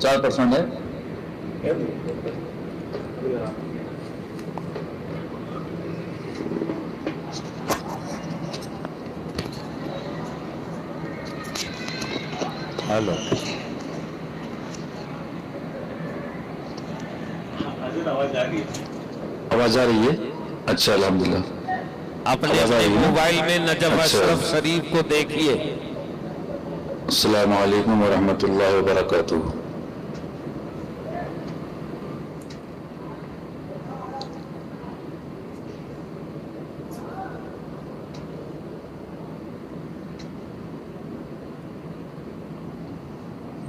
4% है। हेलो आवाज आ रही है। अच्छा अल्हम्दुलिल्लाह। अपने अपने मोबाइल में नजफ अशरफ शरीफ को देखिए। अस्सलामु अलैकुम वरहमतुल्लाहि वबरकातुहू।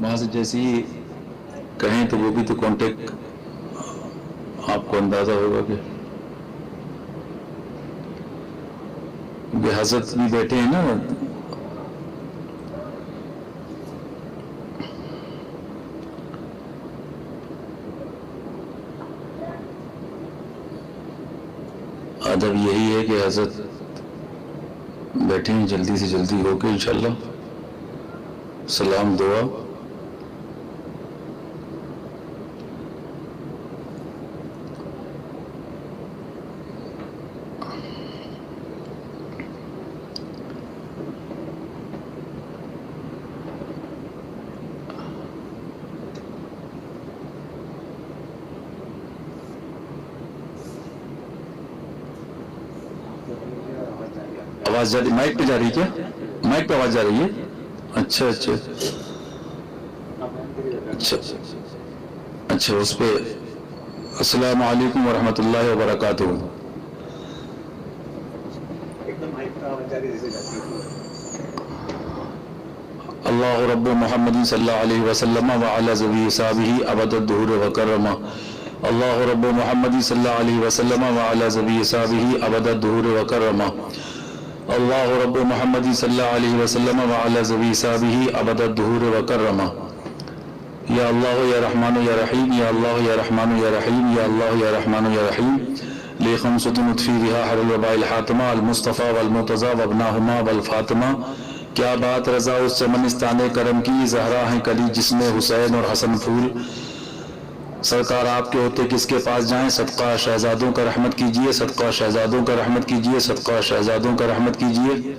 वहां से जैसे ही कहें तो वो भी तो कांटेक्ट आपको अंदाजा होगा कि हजरत भी बैठे हैं ना। अदब यही है कि हजरत बैठे हैं, जल्दी से जल्दी होके इंशाल्लाह सलाम दुआ। आवाज जा रही, माइक पे जा रही है क्या? माइक पे आवाज जा रही है। अच्छा अच्छा अच्छा अच्छा उस पे अस्सलामु अलैकुम वरहमतुल्लाहि वबरकातुहू। अल्लाहु रब्बु मुहम्मदिन सल्लल्लाहु अलैहि वसल्लम व अला ज़वी साहबिही अबदद दुहूर व कररमा। अल्लाहु रब्बु मुहम्मदिन सल्लल्लाहु अलैहि वसल्लम व अला ज़वी साहबिही अबदद दुहूर व कररमा। अल्लाहु रब्बु मुहम्मदिन सल्लल्लाहु अलैहि वसल्लम व अला ज़वी साहबिही अबदद दुहूर व कररमा। या अल्लाह या रहमान या रहीम, या अल्लाह या रहमान या रहीम, या अल्लाह या रहमान या रहीम। ले खमसतुन उत्फी रिहा हरुल वबाइल हातिमा अल मुस्तफ़ा वल मुर्तज़ा वबनाहुमा वल फातिमा। क्या बात रज़ा उस चमनिस्ताने करम की, ज़हरा हैं कली जिसमें हुसैन और हसन फूल। सरकार आपके होते किसके पास जाएं, सदका शहजादों का रहमत कीजिए, सदका शहजादों का रहमत कीजिए, सदका शहजादों का रहमत कीजिए।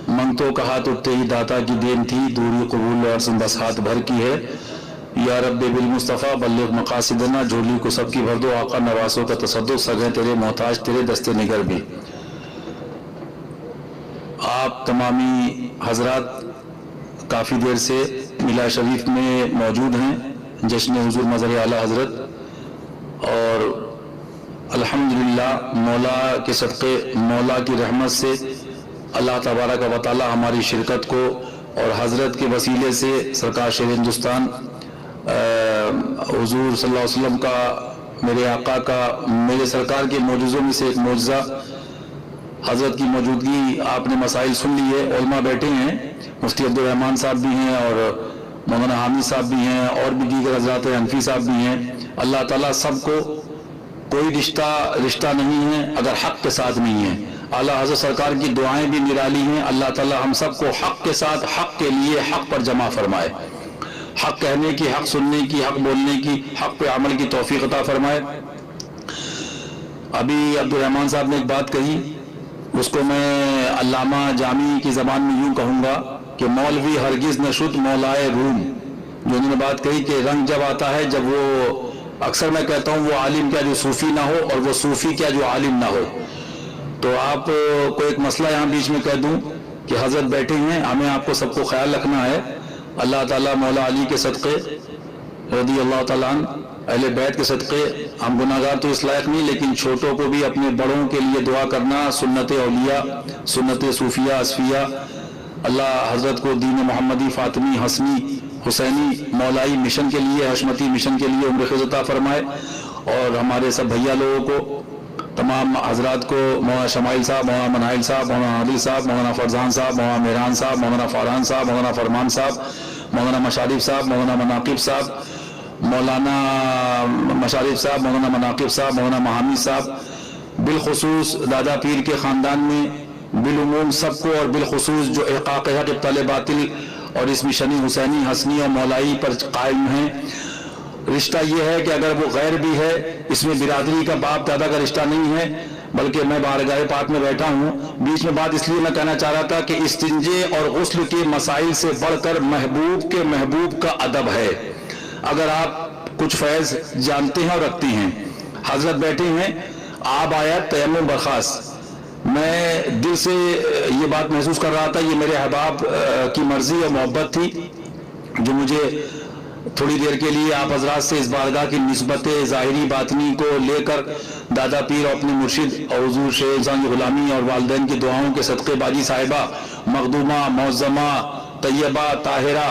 मंगतों का हाथ उठते ही दाता की देन थी, दूरी कबूल और बस हाथ भर की है। या रब्बे बिल मुस्तफ़ा बल्लिग मकासिदना, झोली को सबकी भर दो आका नवासों का तसद्दुक, सगे तेरे मोहताज तेरे दस्ते निगर भी। आप तमामी हजरात काफ़ी देर से मिला शरीफ में मौजूद हैं, जश्न हुजूर मज़हर आला हजरत। और अल्हम्दुलिल्लाह मौला के सदक़े, मौला की रहमत से अल्लाह तबारक व तआला हमारी शिरकत को और हजरत के वसीले से सरकार शेर हिंदुस्तान हुजूर सल्लल्लाहु अलैहि वसल्लम का, मेरे आका का, मेरे सरकार के मौजूज़ों में से एक मौजज़ा हजरत की मौजूदगी। आपने मसाइल सुन लिए, उलमा बैठे हैं, मुफ्ती अब्दुल रहमान साहब भी हैं और मौलाना हामिद साहब भी हैं और भी दीगर हजरात हनफी साहब भी हैं। अल्लाह ताला सबको, कोई रिश्ता नहीं है अगर हक के साथ नहीं है। आला हज़रत सरकार की दुआएं भी निराली हैं। अल्लाह ताला हम सबको हक के साथ, हक के लिए, हक पर जमा फरमाए। हक कहने की, हक सुनने की, हक बोलने की, हक पे अमल की तौफीक अता फरमाए। अभी अब्दुल रहमान साहब ने एक बात कही, उसको मैं अल्लामा जामी की ज़बान में यूं कहूँगा कि मौलवी हरगिज़ न शुद मौलाए रूम। जो उन्होंने बात कही कि रंग जब आता है, जब वो, अक्सर मैं कहता हूँ वो आलिम क्या जो सूफ़ी ना हो और वो सूफ़ी क्या जो आलिम ना हो। तो आप को एक मसला यहाँ बीच में कह दूं कि हजरत बैठे हैं, हमें आपको सबको ख्याल रखना है। अल्लाह ताला मौला अली के सदक़े रज़ी अल्लाह ताला अन्हु, अहले बैत के सदक़े, हम गुनाहगार तो इस लायक नहीं, लेकिन छोटों को भी अपने बड़ों के लिए दुआ करना, सुन्नत औलिया, सुन्नत सूफिया असफिया। अल्लाह हजरत को दीन मोहम्मदी, फातिमी, हसनी, हुसैनी, मौलाई मिशन के लिए, हशमती मिशन के लिए उम्र खिज़ अता फरमाए और हमारे सब भैया लोगों को तमाम हजरात को, मौलाना शमाइल साहब, मौलाना मनाइल साहब, मौलाना आदिल साहब, मौलाना फरजान साहब, मौलाना मेहरान साहब, मौलाना फरहान साहब, मौलाना फरमान साहब, मौलाना मशारिफ साहब, मौलाना मनाकिब साहब, मौलाना मशारिफ साहब, मौलाना मनाकिब साहब, मौलाना महामी साहब, बिलखुसूस दादा पीर के ख़ानदान में बिलुमूम सबको, और बिलखुसूस जो इहक़ाक़ हक़ इब्ताल बातिल और इसमें शनी हुसैनी हसनी और मौलाई पर कायम हैं। रिश्ता ये है कि अगर वो गैर भी है, इसमें बिरादरी का बाप दादा का रिश्ता नहीं है, बल्कि मैं बारगाह पाक में बैठा हूँ। बीच में बात इसलिए मैं कहना चाह रहा था कि इस्तिंजे और गुस्ल के मसाइल से बढ़कर महबूब का अदब है। अगर आप कुछ फैज़ जानते हैं और रखती हैं, हजरत बैठे हैं, आब आया तयम्मुम बर्खास्त। मैं दिल से ये बात महसूस कर रहा था, ये मेरे अहबाब की मर्जी और मोहब्बत थी जो मुझे थोड़ी देर के लिए आप हजरात से इस बारगाह की निस्बत ज़ाहिरी बातनी को लेकर दादा पीर और अपने मुर्शिद और हुजूर शेख इंसान की गुलामी और वालिदैन की दुआओं के सदक़े बाजी साहिबा मखदूमा मौज़्ज़मा तैयबा ताहिरा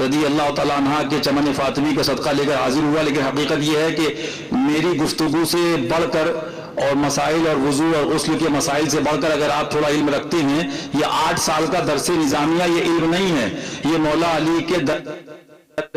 रदी अल्लाह ताला अन्हा के चमन फातिमी का सदका लेकर हाजिर हुआ। लेकिन हकीकत यह है कि मेरी गुफ्तगू से बढ़कर और मसाइल और वुज़ू और गुस्ल के मसाइल से बढ़कर अगर आप थोड़ा इल्म रखते हैं, ये 8 साल का दरसे निज़ामिया ये इल्म नहीं है, ये मौला अली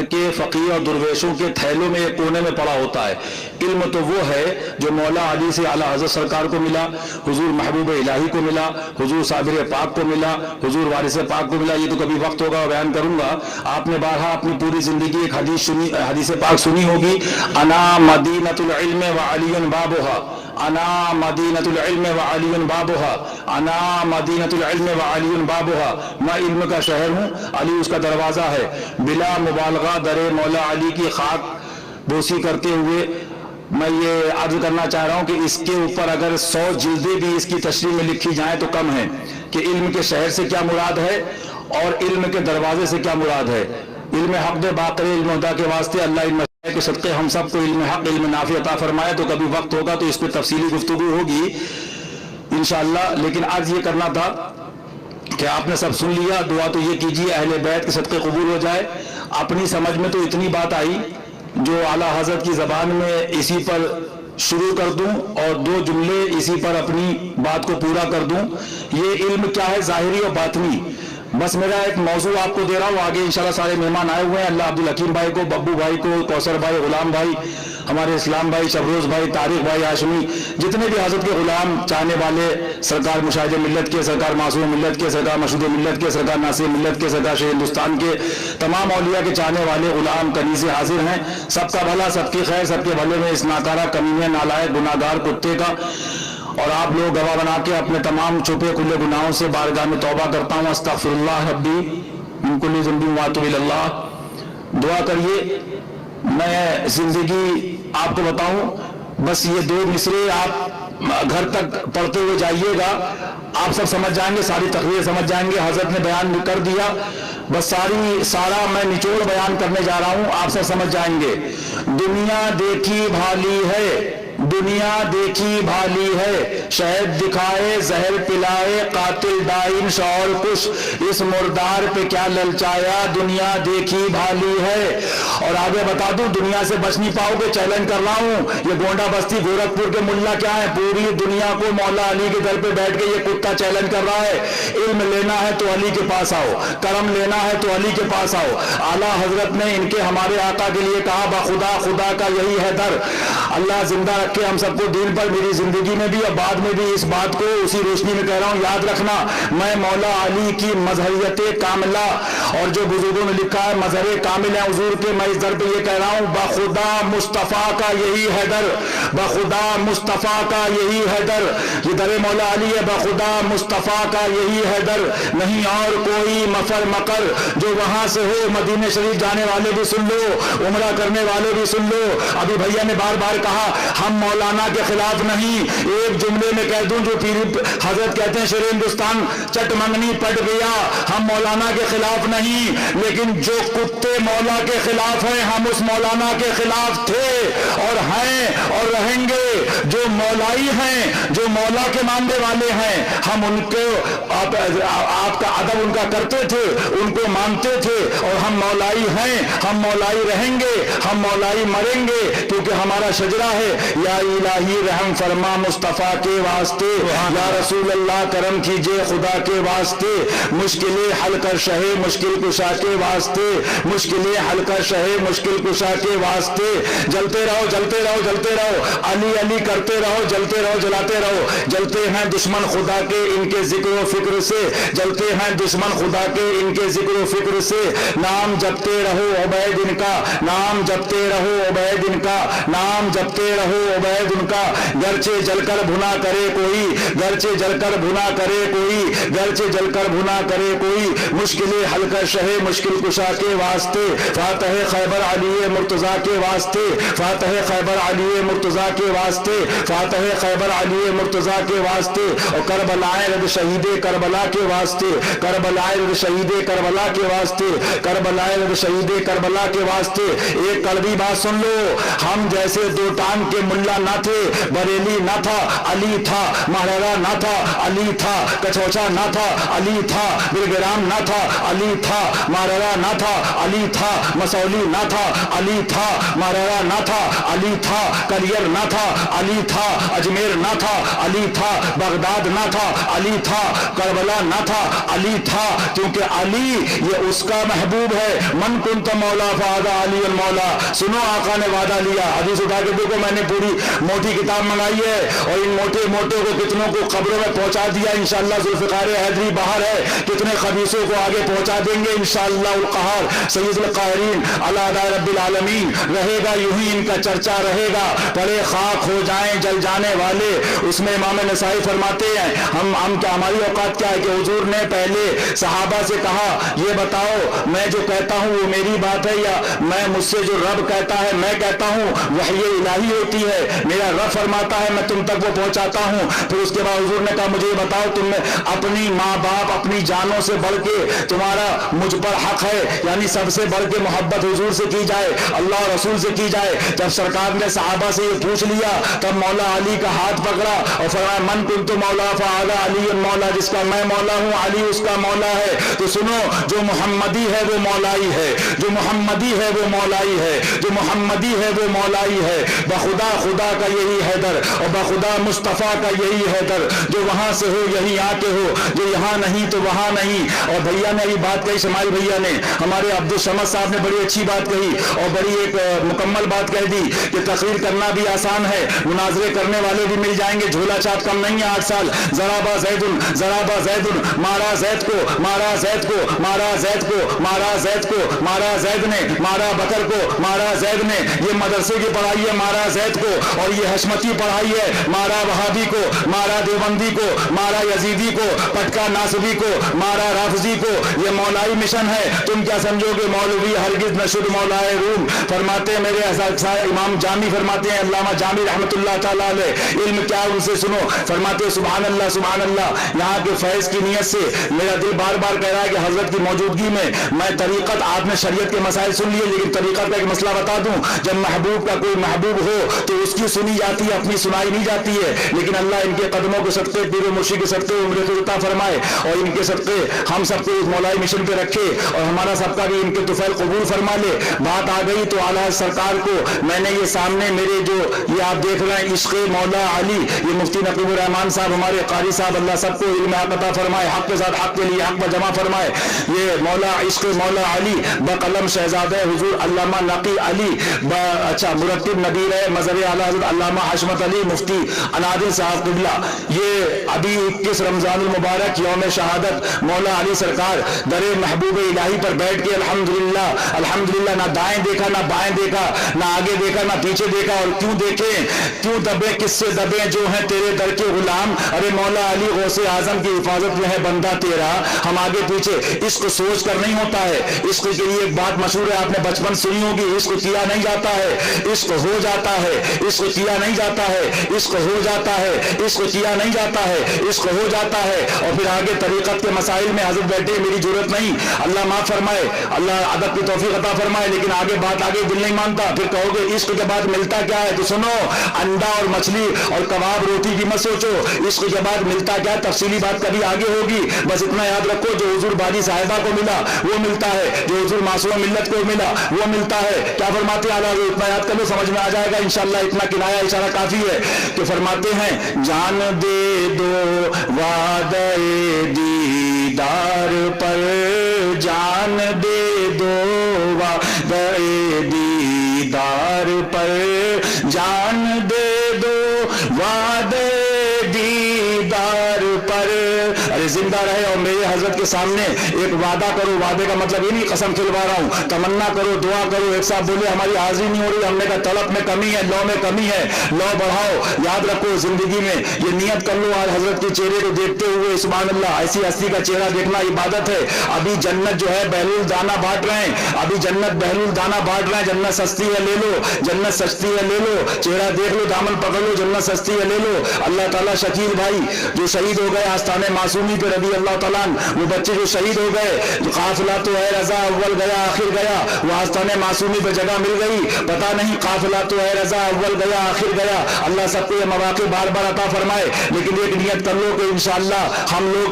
के फ़कीर और दुर्वेशों के थैलों में एक कोने में पड़ा होता है। इल्म तो वो है जो मौला अली से आला हज़रत सरकार को मिला, हुजूर महबूब इलाही को मिला, हुजूर साबिर पाक को मिला, हुजूर वारिस पाक को मिला। ये तो कभी वक्त होगा बयान करूंगा। आपने बारहा अपनी पूरी जिंदगी एक हदीस पाक सुनी होगी, अना मदीनतुल इल्म व अलीयुन बाबुहा, अना मदीनतुल इल्म व अलीयुन बाबुहा, अना मदीनतुल इल्म व अलीयुन बाबुहा। मैं इल्म का शहर हूँ, अली उसका दरवाजा है। बिला मुबालगा दरे मौला अली की खाक बोसी करते हुए मैं ये अर्ज करना चाह रहा हूँ कि इसके ऊपर अगर 100 जिल्दें भी इसकी तशरीह में लिखी जाएं तो कम है कि इल्म के शहर से क्या मुराद है और इल्म के दरवाजे से क्या मुराद है। इल्म हक दे बाक़रे इल्म हुदा के वास्ते अल्लाह इन के सदक़े हम सबको इल्म हक इल्म नाफ़ी अता फरमाए। तो कभी वक्त होगा तो इस पर तफसीली गुफ्तगू होगी इंशाअल्लाह। लेकिन आज ये करना था कि आपने सब सुन लिया, दुआ तो ये कीजिए अहले बैत के सदक़े कबूल हो जाए। अपनी समझ में तो इतनी बात आई जो आला हज़रत की ज़बान में इसी पर शुरू कर दूं और 2 जुमले इसी पर अपनी बात को पूरा कर दूं। ये इल्म क्या है, ज़ाहिरी और बातनी। बस मेरा एक मौजू आपको दे रहा हूँ, आगे इंशाल्लाह सारे मेहमान आए हुए हैं। अल्लाह अब्दुल हकीम भाई को, बब्बू भाई को, कौसर भाई, गुलाम भाई, हमारे इस्लाम भाई, शबरोज भाई, तारिक भाई, हाशमी, जितने भी हज़रत के गुलाम चाहने वाले, सरकार मुशाहिद मिल्लत के, सरकार मासूम मिल्लत के, सरकार मशहूद मिल्लत के, सरकार नासिर मिल्लत के, सरकार शेख हिंदुस्तान के, तमाम औलिया के चाहने वाले गुलाम कनीज़े हाजिर हैं। सबका भला, सबकी खैर, सबके भले में इस नाकारा कमीने नालायक गुनाहगार कुत्ते का और आप लोग गवाह बना के अपने तमाम छुपे खुले गुनाहों से बारगाह में तौबा करता हूँ। अस्तगफिरुल्लाह रब्बी मिन कुल्ली ज़ंबिन व अतूबु इलल्लाह। दुआ करिए। मैं जिंदगी आपको बताऊं, बस ये 2 मिसरे आप घर तक पढ़ते हुए जाइएगा, आप सब समझ जाएंगे, सारी तकरीर समझ जाएंगे। हजरत ने बयान कर दिया, बस सारा मैं निचोड़ बयान करने जा रहा हूं, आप सब समझ जाएंगे। दुनिया देखी भाली है, दुनिया देखी भाली है, शहद दिखाए जहर पिलाए, कातिल डाइन शौर कुश, इस मुर्दार पे क्या ललचाया, दुनिया देखी भाली है। और आगे बता दूं, दुनिया से बच नहीं पाओगे, चैलेंज कर रहा हूं। ये गोंडा बस्ती गोरखपुर के मुल्ला क्या है, पूरी दुनिया को मौला अली के दर पे बैठ के ये कुत्ता चैलेंज कर रहा है। इल्म लेना है तो अली के पास आओ, करम लेना है तो अली के पास आओ। आला हजरत ने इनके हमारे आका के लिए कहा, बाखुदा खुदा का यही है दर। अल्लाह जिंदा रखे हम सबको दीन पर, मेरी जिंदगी में भी और बाद में भी इस बात को उसी रोशनी में कह रहा हूं, याद रखना। मैं मौला अली की मजहरियत कामिला और जो बुजुर्गों ने लिखा है मजहर कामिल है हुजूर के, मैं इस दर पे ये कह रहा हूं, बखुदा मुस्तफा का यही है दर, बखुदा मुस्तफा का यही है दर। ये दर मौला अली है, बखुदा मुस्तफा का यही है दर, नहीं और कोई मफर मकर। जो वहां से हो मदीने शरीफ जाने वाले भी सुन लो, उमरा करने वाले भी सुन लो। अभी भैया ने बार बार कहा हम मौलाना के खिलाफ नहीं, एक जुमले में कह दूं जो पीर हजरत कहते हैं शेर हिंदुस्तान चट मंगनी पट गया, हम मौलाना के खिलाफ नहीं, लेकिन जो कुत्ते मौला के खिलाफ हैं हम उस मौलाना के खिलाफ थे और हैं और रहेंगे। जो मौलाई हैं, जो मौला के मानने वाले हैं, हम उनको आपका अदब उनका करते थे, उनको मानते थे और हम मौलाई हैं, हम मौलाई रहेंगे, हम मौलाई मरेंगे, क्योंकि हमारा शजरा है या या इलाही रहम फरमा मुस्तफ़ा के वास्ते, या रसूल अल्लाह करम कीजिए खुदा के वास्ते, मुश्किलें हल कर शहे मुश्किल कुशा के वास्ते, मुश्किलें हल कर शहे मुश्किल कुशा के वास्ते। जलते रहो जलते रहो जलते रहो, अली अली करते रहो, जलते रहो जलाते रहो। जलते हैं दुश्मन खुदा के इनके जिक्र फिक्र से, जलते हैं दुश्मन खुदा के इनके जिक्र फिक्र से। नाम जपते रहो उबैद इनका, नाम जपते रहो उबैद इनका, नाम जपते रहो उबैद इनका। गरचे जलकर भुना करे कोई, गरचे जलकर भुना करे कोई, गरचे जलकर भुना करे कोई। मुश्किलें हल कर शहे मुश्किल कुशा के वास्ते, फातह खैबर अली मुर्तजा के वास्ते, फातह खैबर अली मुर्तजा के वास्ते, फातह खैबर अली मुर्तजा के वास्ते। और करबलाए रद शहीदे करबला के वास्ते, करबलाए रद शहीदे करबला के वास्ते, करबलाए रद शहीदे करबला के वास्ते। एक कड़वी बात सुन लो, हम जैसे दो टांग के मुल्ला ना थे, बरेली ना था अली था, महारारा ना था अली था, कछौचा ना था अली था, बिरग्राम ना था अली था, महारारा ना था अली था, मसौली ना था अली था, महारारा ना था अली था, कलियर ना था अली था, अजमेर ना था अली था, बगदाद ना था अली था, करबला ना था अली था। क्योंकि अली ये उसका महबूब है। मन कुंत मौला फादा अली मौला। सुनो आका ने वादा लिया, हदीस उठा के देखो, मैंने पूरी मोटी किताब मंगाई है और इन मोटे मोटे को कितनों को खबरों में पहुंचा दिया इंशाअल्लाह। जुल्फिकार हैदरी बाहर है, कितने खबीसों को आगे पहुंचा देंगे इंशाअल्लाह। उल कहर सय्यदुल काहिरीन अला रब्बिल आलमीन रहेगा, यूं ही इनका चर्चा रहेगा। पड़े खाक हो जाएं जल जाने वाले। उसमें इमाम नसाई फरमाते हैं, हम क्या, हमारी औकात क्या है कि हुजूर ने पहले सहाबा से कहा, ये बताओ मैं जो कहता हूं वो मेरी बात है या मैं मुझसे जो रब कहता है मैं कहता हूं वही इलाही होती है, मेरा रब फरमाता है मैं तुम तक वो पहुंचाता हूं। फिर उसके बाद हुजूर ने कहा, मुझे ये बताओ तुम अपनी माँ बाप अपनी जानों से बढ़ के तुम्हारा मुझ पर हक है, यानी सबसे बढ़ के मोहब्बत हुजूर से की जाए, अल्लाह रसूल से की जाए। जब सरकार ने सहाबा से ये पूछ लिया तब मौला अली का हाथ पकड़ा और फरमाया, मन कुंतु मौला फादा अली मौला, जिसका मैं मौला हूं अली उसका मौला है। तो सुनो, जो मोहम्मदी है वो मौलाई है, जो मोहम्मदी है वो मौलाई है, जो मोहम्मदी है वो मौलाई है। बखुदा खुदा का यही हैदर और बखुदा मुस्तफ़ा का यही हैदर, जो वहां से हो यही आके हो, जो यहाँ नहीं तो वहां नहीं। और भैया ने ये बात कही, शमाइल भैया ने, हमारे अब्दुल समद साहब ने बड़ी अच्छी बात कही और बड़ी एक मुकम्मल बात कह दी कि तकरीर करना भी आसान है, मुनाजरे करने वाले भी मिल जाएंगे, झोला छाप कम नहीं है। 8 साल जराबा जैदुन मारा जैद को, मारा जैद को, मारा जैद को, मारा जैद को, मारा जैद ने, मारा बकर को, मारा जैद ने। ये मदरसे की पढ़ाई है, मारा जैद को, और ये हशमती पढ़ाई है, मारा वहाबी को, मारा देवबंदी को, मारा यजीदी को, पटका नासबी को, मारा राफजी को। ये मौलाई मिशन है। तुम क्या समझोगे मौलवी हरगिज नशुद मौलाए रूम। फरमाते मेरे इमाम जामी फरमाते हैं, अल्लामा जामी रहमतुल्लाह ताला अलैह, इल्म क्या उनसे सुनो। फरमाते सुभान अल्लाह सुभान अल्लाह। यहाँ के फैज की नीयत से मेरा दिल बार बार कह रहा है कि हजरत की मौजूदगी में मैं तरीकत, आपने शरीयत के मसाइल सुन लिए, लेकिन तरीकत का एक मसला बता दूं, जब महबूब का कोई महबूब हो तो उसकी सुनी जाती है, अपनी सुनाई नहीं जाती है। लेकिन अल्लाह इनके कदमों के सदके, पीर मुर्शिद के सदके उम्र अता फरमाए और इनके सदके हम सबको इस मौलाई मिशन पे रखे और हमारा सबका भी इनके तुफैल कबूल फरमा ले। बात आ गई तो आला सरकार को मैंने ये सामने मेरे जो ये आप देख रहे हैं इश्क़ मौला अली, ये मुफ्ती नकीबुर रहमान साहब हमारे कारी साहब, अल्लाह सबको इल्म हक अता फरमाए, हक के साथ हक के लिए हक पर जमा फरमाए। ये मौला इश्क़ मौला अली बकलम शहजादे हुजूर अल्लामा नकी अली अच्छा मुरत्तिब नदीर है मज़हब आला हज़रत अल्लामा हशमत अली मुफ्ती अनादिल साहब क़िबला। ये अभी 21 रमज़ानुल मुबारक यौम शहादत मौला अली सरकार दरे महबूब इलाही पर बैठ के अल्हम्दुलिल्लाह अल्हम्दुलिल्लाह, ना दाएं देखा ना बाएं देखा, ना आगे देखा ना पीछे देखा। और क्यों देखे, क्यों दबे, किससे दबे, जो है तेरे दर के गुलाम। अरे मौला अली गौसे आजम की हिफाजत में है बंदा तेरा, हम आगे पीछे। इश्क सोच कर नहीं होता है। इश्क के लिए एक बात मशहूर है, आपने बचपन सुनी होगी, इश्क किया नहीं जाता है, इश्क हो जाता है। इश्क किया नहीं जाता है, इश्क हो जाता है। इश्क किया नहीं जाता है, इश्क हो जाता है। और फिर आगे तरीकत के मसाइल में हजरत बैठे, मेरी जरूरत नहीं, अल्लाह माफ फरमाए, अल्लाह अदब की तौफीक अता फरमाए। लेकिन आगे बात आगे दिल नहीं मानता, फिर कहोगे इश्क के बाद मिलता क्या है। तो सुनो, अंडा और मछली और कबाब रोटी की मत सोचो, इश्क के बाद मिलता क्या, तफसीली बात कभी आगे होगी। बस इतना याद रखो, जो हुजूर बारी साहिबा को मिला वो मिलता है, जो हुजूर मासूम मिल्लत को मिला वो मिलता है। क्या फरमाते आला, इतना याद कर लो, समझ में आ जाएगा इंशाअल्लाह। इतना किनाया इशारा काफी है कि फरमाते हैं जान दे दो वादे दीदार पर, जान दे दो वादे दीदार पर, जान दे दो वादे दीदार पर। अरे जिंदा रहे और मेरे हजरत के सामने एक वादा करो। वादे का मतलब ये नहीं कसम खिलवा रहा हूं, तमन्ना करो, दुआ करो। एक साहब बोले हमारी हाजिरी नहीं हो रही, हमने कहा तलब में कमी है, लौ में कमी है, लौ बढ़ाओ। याद रखो जिंदगी में ये नियत कर लो, आज हजरत के चेहरे को देखते हुए सुभान अल्लाह, ऐसी हस्ती का चेहरा देखना इबादत है। अभी जन्नत जो है बहलूल दाना बांट रहे हैं, अभी जन्नत बहलूल दाना बांट रहे हैं। जन्नत सस्ती है ले लो, जन्नत सस्ती है ले लो, चेहरा देख लो, दामन पकड़ लो, जन्नत सस्ती है ले लो। अल्लाह ताला शकील भाई जो शहीद हो गए आस्थाने मासूमी पे रदी अल्लाह ताला, वो बच्चे जो शहीद हो गए, जो काफिला तो है रजा अव्वल गया आखिर गया, वो आस्थाने मासूमी पे जगह मिल गई। पता नहीं काफिला तो है रजा अव्वल गया आखिर गया। अल्लाह सबको ये मौके बार बार अता फरमाए, लेकिन एक नियत कर लो कि इंशाअल्लाह हम लोग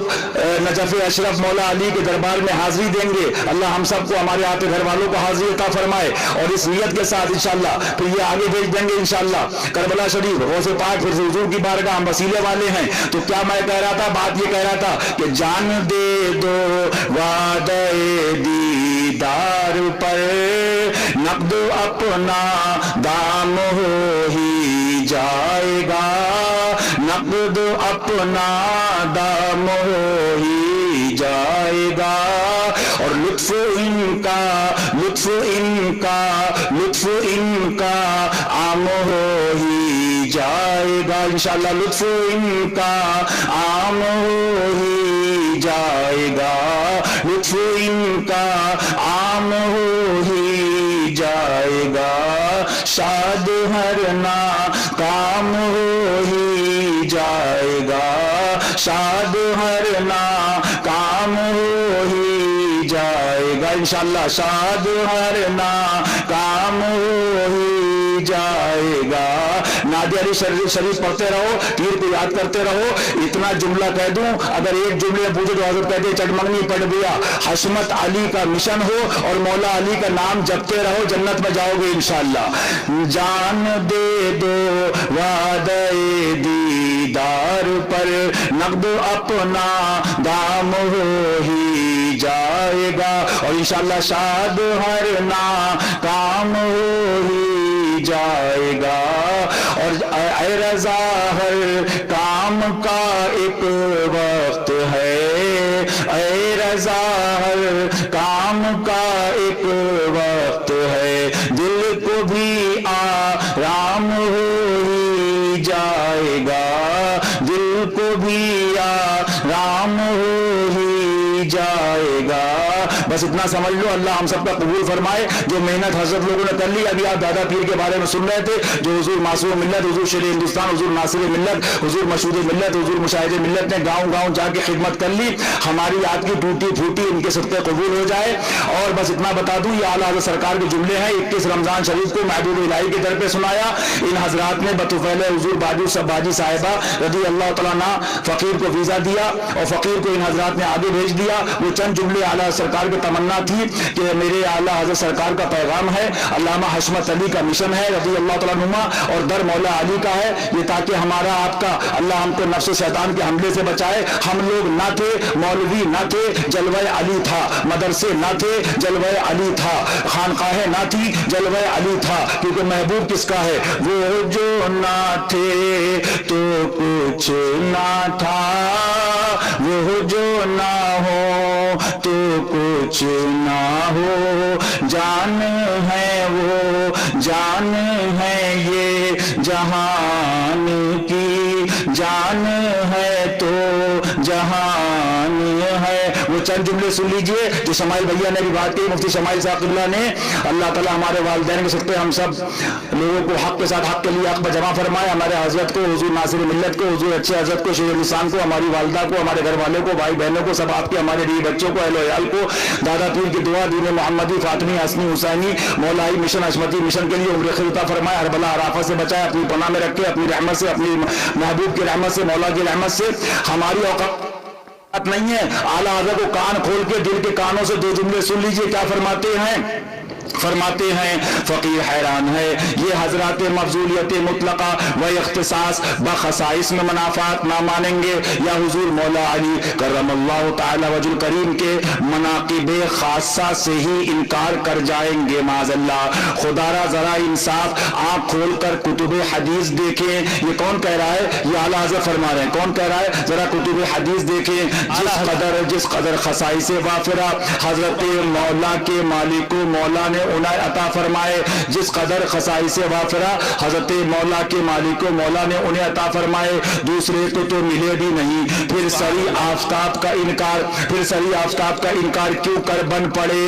नजफ अशरफ मौला अली के दरबार में हाजिरी देंगे। अल्लाह हम सबको हमारे आपके घर वालों को हाजिरी अता फरमाए, और इस नियत के साथ इंशाअल्लाह फिर ये आगे भेज देंगे इंशाअल्लाह करबला शरीफ गौसे पाक, फिर हुजूर की बारगाह, हम वसीले वाले हैं। तो क्या मैं कह रहा था, बात ये कह रहा था कि जान दे दो वादे दीदार पर, नक़्द अपना दाम हो ही जाएगा, नक़्द अपना दाम हो ही जाएगा। और लुत्फ इनका लुत्फ इनका लुत्फ इनका आम हो ही जाएगा इंशाअल्लाह, लुत्फ इनका आम हो ही जाएगा, लुत्फ इनका आम हो ही जाएगा। शाद हर ना काम हो ही जाएगा, शाद हर ना काम हो ही जाएगा इंशाअल्लाह, शाद हर ना काम हो ही जाएगा। नादिया अली शरीफ पढ़ते रहो, पीर को याद करते रहो। इतना जुमला कह दूं, अगर एक जुमले पूछो तो हजरत कहते चटमंगनी पढ़ दिया। हशमत अली का मिशन हो और मौला अली का नाम जपते रहो, जन्नत में जाओगे इंशाअल्लाह। जान दे दो वादे दीदार पर, नक़्द अपना दाम हो ही जाएगा, और इंशाअल्लाह शाद हर ना काम हो ही जाएगा। और ऐ रज़ा हर काम का एक वक्त है, ऐ रज़ा हर काम का एक वक्त है, दिल को भी आराम हो ही जाएगा, दिल को भी आराम हो ही जाएगा। बस इतना समझ लो, अल्लाह हम सबका कबूल फरमाए। जो मेहनत हजरत लोगों ने कर ली, अभी आप दादा पीर के बारे में सुन रहे थे, जो हुजूर मासूम मिल्लत, हुजूर शेर हिंदुस्तान, हुजूर नासिर मिल्लत, हुजूर मशहूर मिल्लत, हुजूर मुशाहिद मिल्लत ने गांव गांव जाके खिदमत कर ली। हमारी याद की टूटी फूटी इनके सदक़े कबूल हो जाए। और बस इतना बता दूं, ये आला हज़रत सरकार के जुमले हैं। 21 रमजान शरीफ को महबूब इलाही के दर पे सुनाया। इन हजरात ने बतौफैल हुजूर बाजू सब बाजी साहिबा रदी अल्लाह तआला अन्हा फकीर को वीजा दिया, और फकीर को इन हजरात ने आगे भेज दिया। वो चंद जुमले आला सरकार की तमन्ना थी कि मेरे आला हज़रत सरकार का पैगाम है, अल्लामा हशमत अली का मिशन है रदी अल्लाह तआला अन्हुमा, और दर मौला अली का है ये, ताकि हमारा आपका अल्लाह हमको नफ्स शैतान के हमले से बचाए। हम लोग ना थे, मौलवी ना थे, जलवा अली था, मदरसे ना थे, जलवा अली था, खानकाहें ना थी, जलवा अली था। क्योंकि महबूब किसका है, वो जो ना थे तो कुछ ना था, वो जो ना हो तो कुछ ना हो, जान है वो जान है ये जहान की, जान है तो जहान है। वो चंद जुमले सुन लीजिए जो शमाइल भैया ने भी बात की, मुफ्ती शमाइल साहब क़िबला ने। अल्लाह ताला हमारे वालिदैन के सकते हम सब लोगों को हक के साथ हक के लिए हक पर जमा फरमाए। हमारे हजरत को, हुजूर नासिर मिल्लत को, हुजूर अच्छे हजरत को, शेर निशान को, हमारी वालदा को, हमारे घर वालों को, भाई बहनों को, सब आपके हमारे लिए बच्चों को, अहले याल को, दादा पीर की दुआ, दीन मोहम्मदी, फातिमी, हसनी, हुसैनी, मौलाई मिशन, हशमती मिशन के लिए उम्र खिलता फरमाए, हरबला अराफत से बचाए, अपनी पनाह में रखे, अपनी रहमत से, अपनी महबूब की रहमत से, मौला की रहमत से। हमारी औकात नहीं है, आला हज़रत को कान खोल के दिल के कानों से दो जुमले सुन लीजिए क्या फरमाते हैं। फरमाते हैं फकीर हैरान है, ये हजरात मफजूलियत मुतलका व इख्तिसास बखसाइस में मनाफात ना मानेंगे या हुजूर मौला अली करमल्लाहु ताला वजुल करीम के मनाकिबे खासा से ही इनकार कर जाएंगे माज़अल्लाह। खुदारा जरा इंसाफ, आंख खोलकर कुतुबे हदीस देखें। ये कौन कह रहा है? ये आला हज़रत फरमा रहे हैं। कौन कह रहा है? जरा कुतुबे हदीस देखें। जिस कदर खसाई से वाफिरा हजरत मौला के मालिको मौला ने उन्हें अता फरमाए, जिस कदर खसाई से वाफिरा हजरत मौला के मालिको मौला ने उन्हें अता फरमाए, दूसरे तो मिले भी नहीं। फिर सरी आफताब का इनकार, फिर सरी आफताब का इनकार क्यों कर बन पड़े?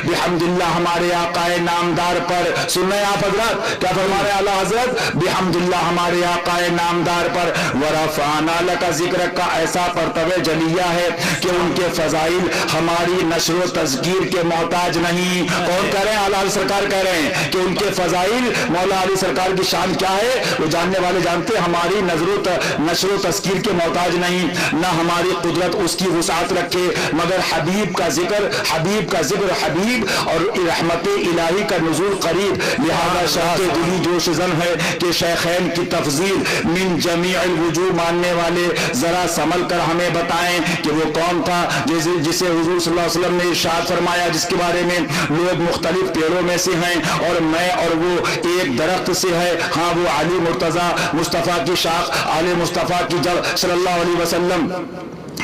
बिहम्दिल्लाह हमारे आकाए नामदार पर। सुन रहे आप हजरत क्या फरमा रहे आला हजरत? बिहम्दिल्लाह हमारे आकाए नामदार पर वरफाना लका जिक्र का ऐसा परतवे जलिया है कि उनके फजाइल हमारी नशर तज़कीर के मोहताज नहीं। कौन कह रहे हैं? आला सरकार कह रहे हैं कि उनके फजाइल मौला अली सरकार की शान क्या है वो जानने वाले जानते। हमारी नशर तज़कीर के मोहताज नहीं, ना हमारी कुदरत उसकी वुसात रखे, मगर हबीब का जिक्र हबीब और रहमत इलाही का नुज़ूल करीब। लिहाजा शाह दिली जोश जन है कि शेखैन की तफजील मिन जमीअल वजूह मानने वाले जरा संभल कर हमें बताएं कि वो कौन था जिसे हुजूर सल्लल्लाहु अलैहि वसल्लम ने इरशाद फरमाया, जिसके बारे में लोग मुख्तलिफ पेड़ों में से हैं और मैं और वो एक दरख्त से है। हाँ, वो अली मुर्तजा मुस्तफ़ा की शाख, आले मुस्तफ़ा की जड़ सल्लल्लाहु अलैहि वसल्लम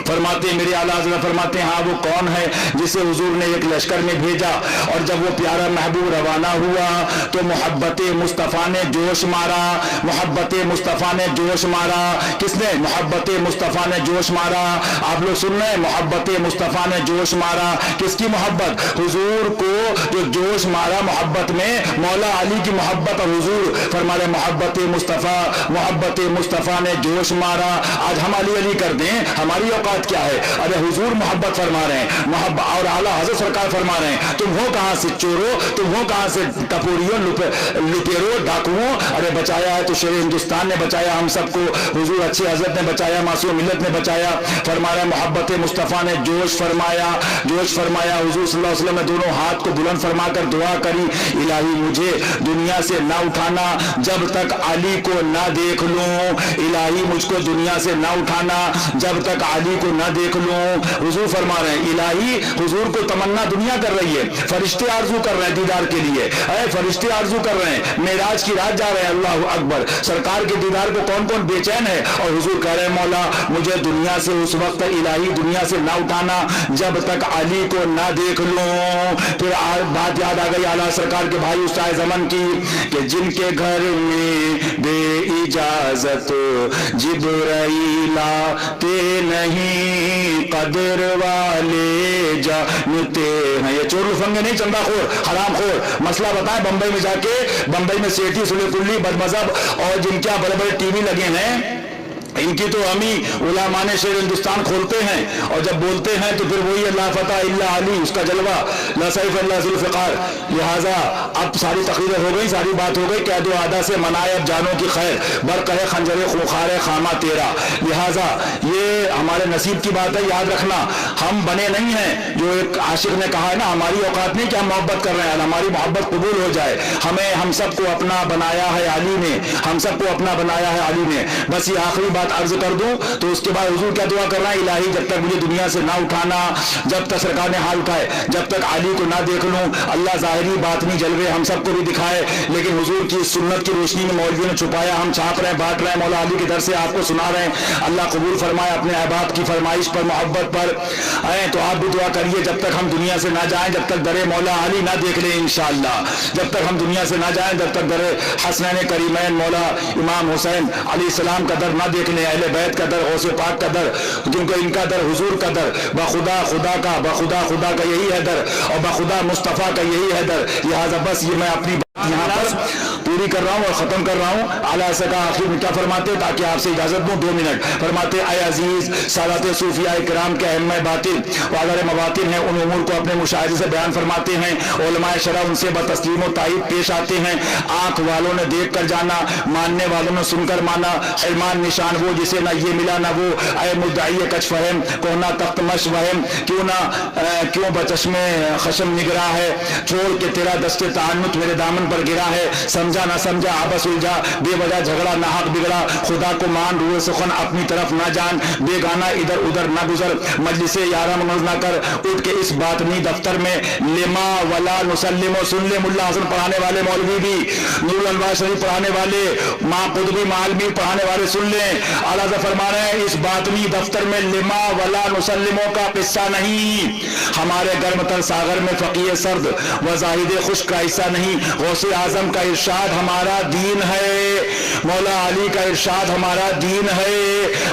फरमाते, मेरे आला हज़रत फरमाते हैं हाँ वो कौन है जिसे हुजूर ने एक लश्कर में भेजा और जब वो प्यारा महबूब रवाना हुआ तो मोहब्बत मुस्तफ़ा ने जोश मारा। मोहब्बत मुस्तफ़ा ने जोश मारा। किसने? मोहब्बत मुस्तफ़ा ने जोश मारा। आप लोग सुन रहे हैं? मोहब्बत मुस्तफ़ा ने जोश मारा। किसकी मोहब्बत? हुजूर को जो जोश मारा मोहब्बत में, मौला अली की मोहब्बत। और हुजूर फरमा रहे मोहब्बत मुस्तफ़ा ने जोश मारा। आज हम अली कर दें, हमारी औकात क्या है? अरे हुजूर मोहब्बत फरमा रहे हैं, मोहब्बत। और आला हज़रत सरकार फरमा रहे हैं तुम हो कहां से चोरों, तुम हो कहां से टपोरियों, लुटेरों, डाकुओं। अरे बचाया है तो शेर हिंदुस्तान ने बचाया हम सबको, हुजूर अच्छे हज़रत ने बचाया, मासूम मिल्लत ने बचाया। फरमा रहे मोहब्बत मुस्तफ़ा ने जोश फरमाया। हुजूर सल्लल्लाहु अलैहि वसल्लम ने दोनों हाथ को बुलंद फरमाकर दुआ करी, इलाही मुझे दुनिया से ना उठाना जब तक अली को ना देख लूं। इलाही मुझको दुनिया से ना उठाना जब तक अली को ना देख लूं। हुजूर फरमा रहे हैं इलाही हुजूर को तमन्ना दुनिया कर रही है, फरिश्ते आरजू कर रहे हैं दीदार के लिए। अरे फरिश्ते आरजू कर रहे हैं, मेराज की रात जा रहे हैं। अल्लाह अकबर। सरकार के दीदार को कौन कौन बेचैन है? और हुजूर कह रहे हैं मौला मुझे दुनिया से उस वक्त इलाही दुनिया से ना उठाना जब तक अली को ना देख लूं। फिर बात याद आ गई आला सरकार के भाई उस्ताद ज़मन की कि जिनके घर में बे इजाजत जिब्राइल आते नहीं कदर वाले जानते हैं। ये चोर लुफंगे नहीं, चंदाखोर, हरामखोर। मसला बताएं बंबई में जाके, बंबई में सेठी सुले कुल्ली बदमजहब और जिनके बड़े बड़े टीवी लगे हैं, इनकी तो हम ही उलामाने शेर हिंदुस्तान खोलते हैं और जब बोलते हैं तो फिर वही अल्लाह फता इल्ला अली, उसका जलवा ला सैफ अल्लाह जुल्फ़िकार। लिहाजा अब सारी तकरीरें हो गई, सारी बात हो गई, कह दो आदा से मनाए अब जानों की खैर, बर कहे खंजरे खुखारे खामा तेरा। लिहाजा ये हमारे नसीब की बात है, याद रखना। हम बने नहीं हैं, जो एक आशिक ने कहा है ना, हमारी औकात नहीं कि हम मोहब्बत कर रहे हैं, हमारी मोहब्बत कबूल हो जाए। हमें हम सबको अपना बनाया है अली ने, हम सबको अपना बनाया है अली ने। बस ये आखिरी बात अर्ज कर दूं तो उसके बाद हुजूर क्या दुआ कर रहा है? इलाही जब तक मुझे दुनिया से ना उठाना, जब तक सरकार ने हाल उठाए, जब तक अली को ना देख लूं। अल्लाह जाहिरी बात नहीं जलवे हम सबको भी दिखाए, लेकिन हुजूर की सुन्नत की रोशनी में मौलवियों ने छुपाया, हम छाप रहे हैं, बांट रहे हैं, मौला अली के दर से आपको सुना रहे हैं। अल्लाह कबूल फरमाए अपने अहबाब की फरमाइश पर, मोहब्बत पर आए तो आप भी दुआ करिए जब तक हम दुनिया से ना जाएं, जब तक दरे मौला अली ना देख लें इंशाअल्लाह। जब तक हम दुनिया से ना जाएं, जब तक दरे हसनैन करीमैन मौला इमाम हुसैन अलैहिस्सलाम का दर ना देख लें, अहले बैत का दर, गौसे पाक का दर, जिनको इनका दर हुजूर का दर, बखुदा खुदा का यही है दर और बखुदा मुस्तफ़ा का यही है दर। लिहाजा बस ये मैं अपनी बात यहाँ पर पूरी कर रहा हूँ और ख़त्म कर रहा हूँ। आला का आखिर में क्या फरमाते, ताकि आपसे इजाज़त दूँ 2 मिनट। फरमाते आए अजीज़ सादात सूफिया किराम के अहम बातिन वादर मवातिन हैं, उन उमूर को अपने मुशाहिदे से बयान फरमाते हैं। उलमाए शरा उनसे बतस्लीम व ताईद पेश आते हैं। आँख वालों ने देख कर जाना, मानने वालों ने सुनकर माना। ईमान निशान वो जिसे ना ये मिला ना वो, आए मुद्दाई कच फहम कोना तख्त मश वहम, क्यों बचश्मे खशम निगरा है, छोड़ के तेरा दस्ते तान्नुत मेरे दामन पर गिरा है। समझा ना समझा आपस उलझा, बेवजह झगड़ा नाहक बिगड़ा, खुदा को मान रूए सुखन अपनी तरफ ना जान, बेगाना इधर उधर ना गुजर, मजलिसे यारा मनोज ना कर, उठ के इस बातनी दफ्तर में लिमा वला नुसल्लिमो, सुन ले मुल्ला हसन पढ़ाने वाले मौलवी भी, नूरुल अनवार शरीफ पढ़ाने वाले, माँ कुतुबी मालवी पढ़ाने वाले सुन ले। आला फरमा रहे हैं इस बातनी दफ्तर में लिमा वला नुसल्लिमो का किस्सा नहीं, हमारे गर्म तर सागर में फकीर सर्द व जाहिद खुश्क का हिस्सा नहीं। गौसे आजम का इरशाद हमारा दीन है, मौला अली का इरशाद हमारा दीन है,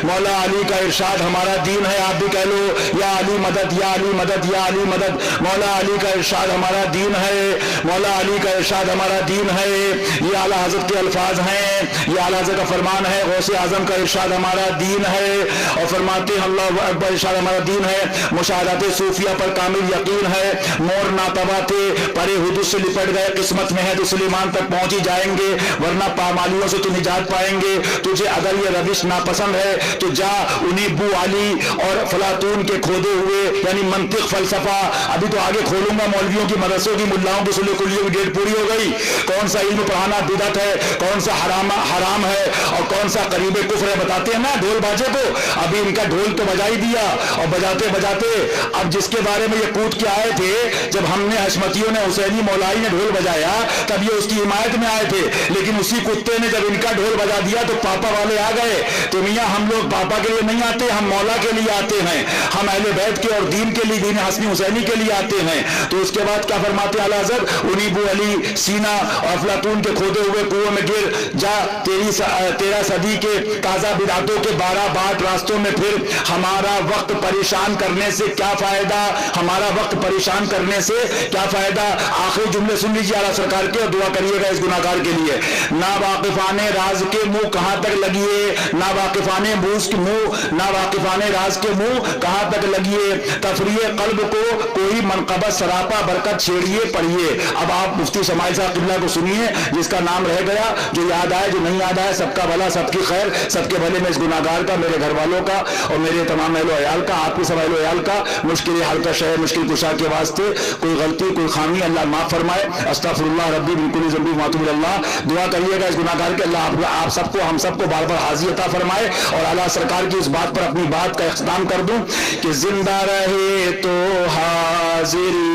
मौला अली का इरशाद हमारा दीन है। आप भी कह लो या अली मदद, या अली मदद, या अली मदद। मौला अली का इरशाद हमारा दीन है, मौला अली का इरशाद हमारा दीन है। ये आला हज़रत के अल्फाज हैं, ये आला हज़रत का फरमान है। गौसे आजम का इरशाद हमारा दीन है और फरमाते अल्लाहु अकबर, इरशाद हमारा दीन है। मुशाहदात सूफिया पर कामिल यकीन है, मोर नातबा थे परे हुदूद से लिपट गए, किस्मत में है तो सुलेमान तक पहुंच ही जाएंगे, वरना पामालियों से तो निजात पाएंगे। तुझे अगर ये रविश नापसंद है तो जा उन्हीं बू अली और फलातून के खोदे हुए यानी मंतिक फलसफा, अभी तो आगे खोलूंगा मौलवियों की मदरसों की मुल्लाओं की सुले कुलियों की डेट पूरी हो गई। कौन सा इल्म पढ़ाना बिदअत है, कौन सा हराम है और कौन सा करीब कुफ्र है, बताते हैं ना ढोल बाजे को। अभी इनका ढोल तो बजा ही दिया और बजाते बजाते अब जिसके बारे में ये कूद के आए थे, जब हमने हशमतियों ने हुसैनी मौलाई ने ढोल बजाया तब ये उसकी हिमायत में आए थे, लेकिन उसी कुत्ते ने जब इनका ढोल बजा दिया तो पापा वाले आ गए। तो मियाँ हम लोग पापा के लिए नहीं आते, हम मौला के लिए आते हैं, हम अहले बैत के और दीन के लिए, दीन हसनी हुसैनी के लिए आते हैं। तो उसके बाद क्या फरमाते आला हज़रत, उनीबू अली सीना और अफलातून के खोदे हुए कुओं में गिर जा, 13 सदी के ताजा बिदातों के 12 बाट रास्तों में फिर। हमारा वक्त परेशान करने से क्या फायदा, हमारा वक्त परेशान करने से क्या फायदा। आखिरी जुमले सुन लीजिए आला सरकार के और दुआ करिएगा इस गुनाहगार के लिए। ना वाकिफाने राज के मुंह कहां तक लगिए, ना वाकिफाने बूस के मुंह, ना वाकिफाने राज के मुंह कहां तक लगिए। तफरीए कल्ब को कोई मनकबत सरापा बरकत छेड़िए पढ़िए। अब आप मुफ्ती शमाइल साहब किबला को सुनिए, जिसका नाम रह गया, जो याद आए जो नहीं याद आए, सबका भला सबकी खैर, सबके भले में इस गुनाहगार का, मेरे घर वालों का और मेरे तमाम अहलो अयाल का, आपके सब अहलो अयाल का मुश्किल हाल का शहर मुश्किल कुशा के वास्ते कोई गलती कोई खामी अल्लाह माफ फरमाए। अस्तगफिरुल्लाह रब्बी मिन कुल्ली ज़ंबी व अतूबु इलैह। दुआ करिएगा इस गुनाहगार के, अल्लाह आप सबको हम सबको बार बार हाज़िर अता फरमाए। और आला सरकार की इस बात पर अपनी बात का इख्तिताम कर दूं कि जिंदा रहे तो हाजिरी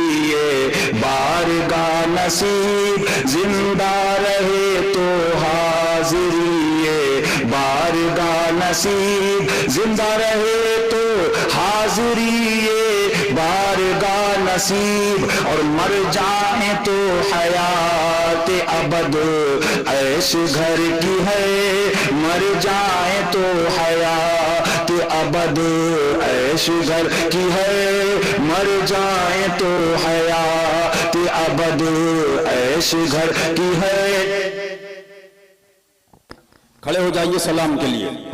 बारगाह नसीब, जिंदा रहे तो हाजिरी बारगाह नसीब, जिंदा रहे तो हाजिरी बारगाह नसीब, और मर जाए तो हयात अबद ऐश घर की है, मर जाए तो हयात अबद ऐश घर की है, मर जाए तो हयात अबद ऐश घर की है। खड़े हो जाइए सलाम के लिए।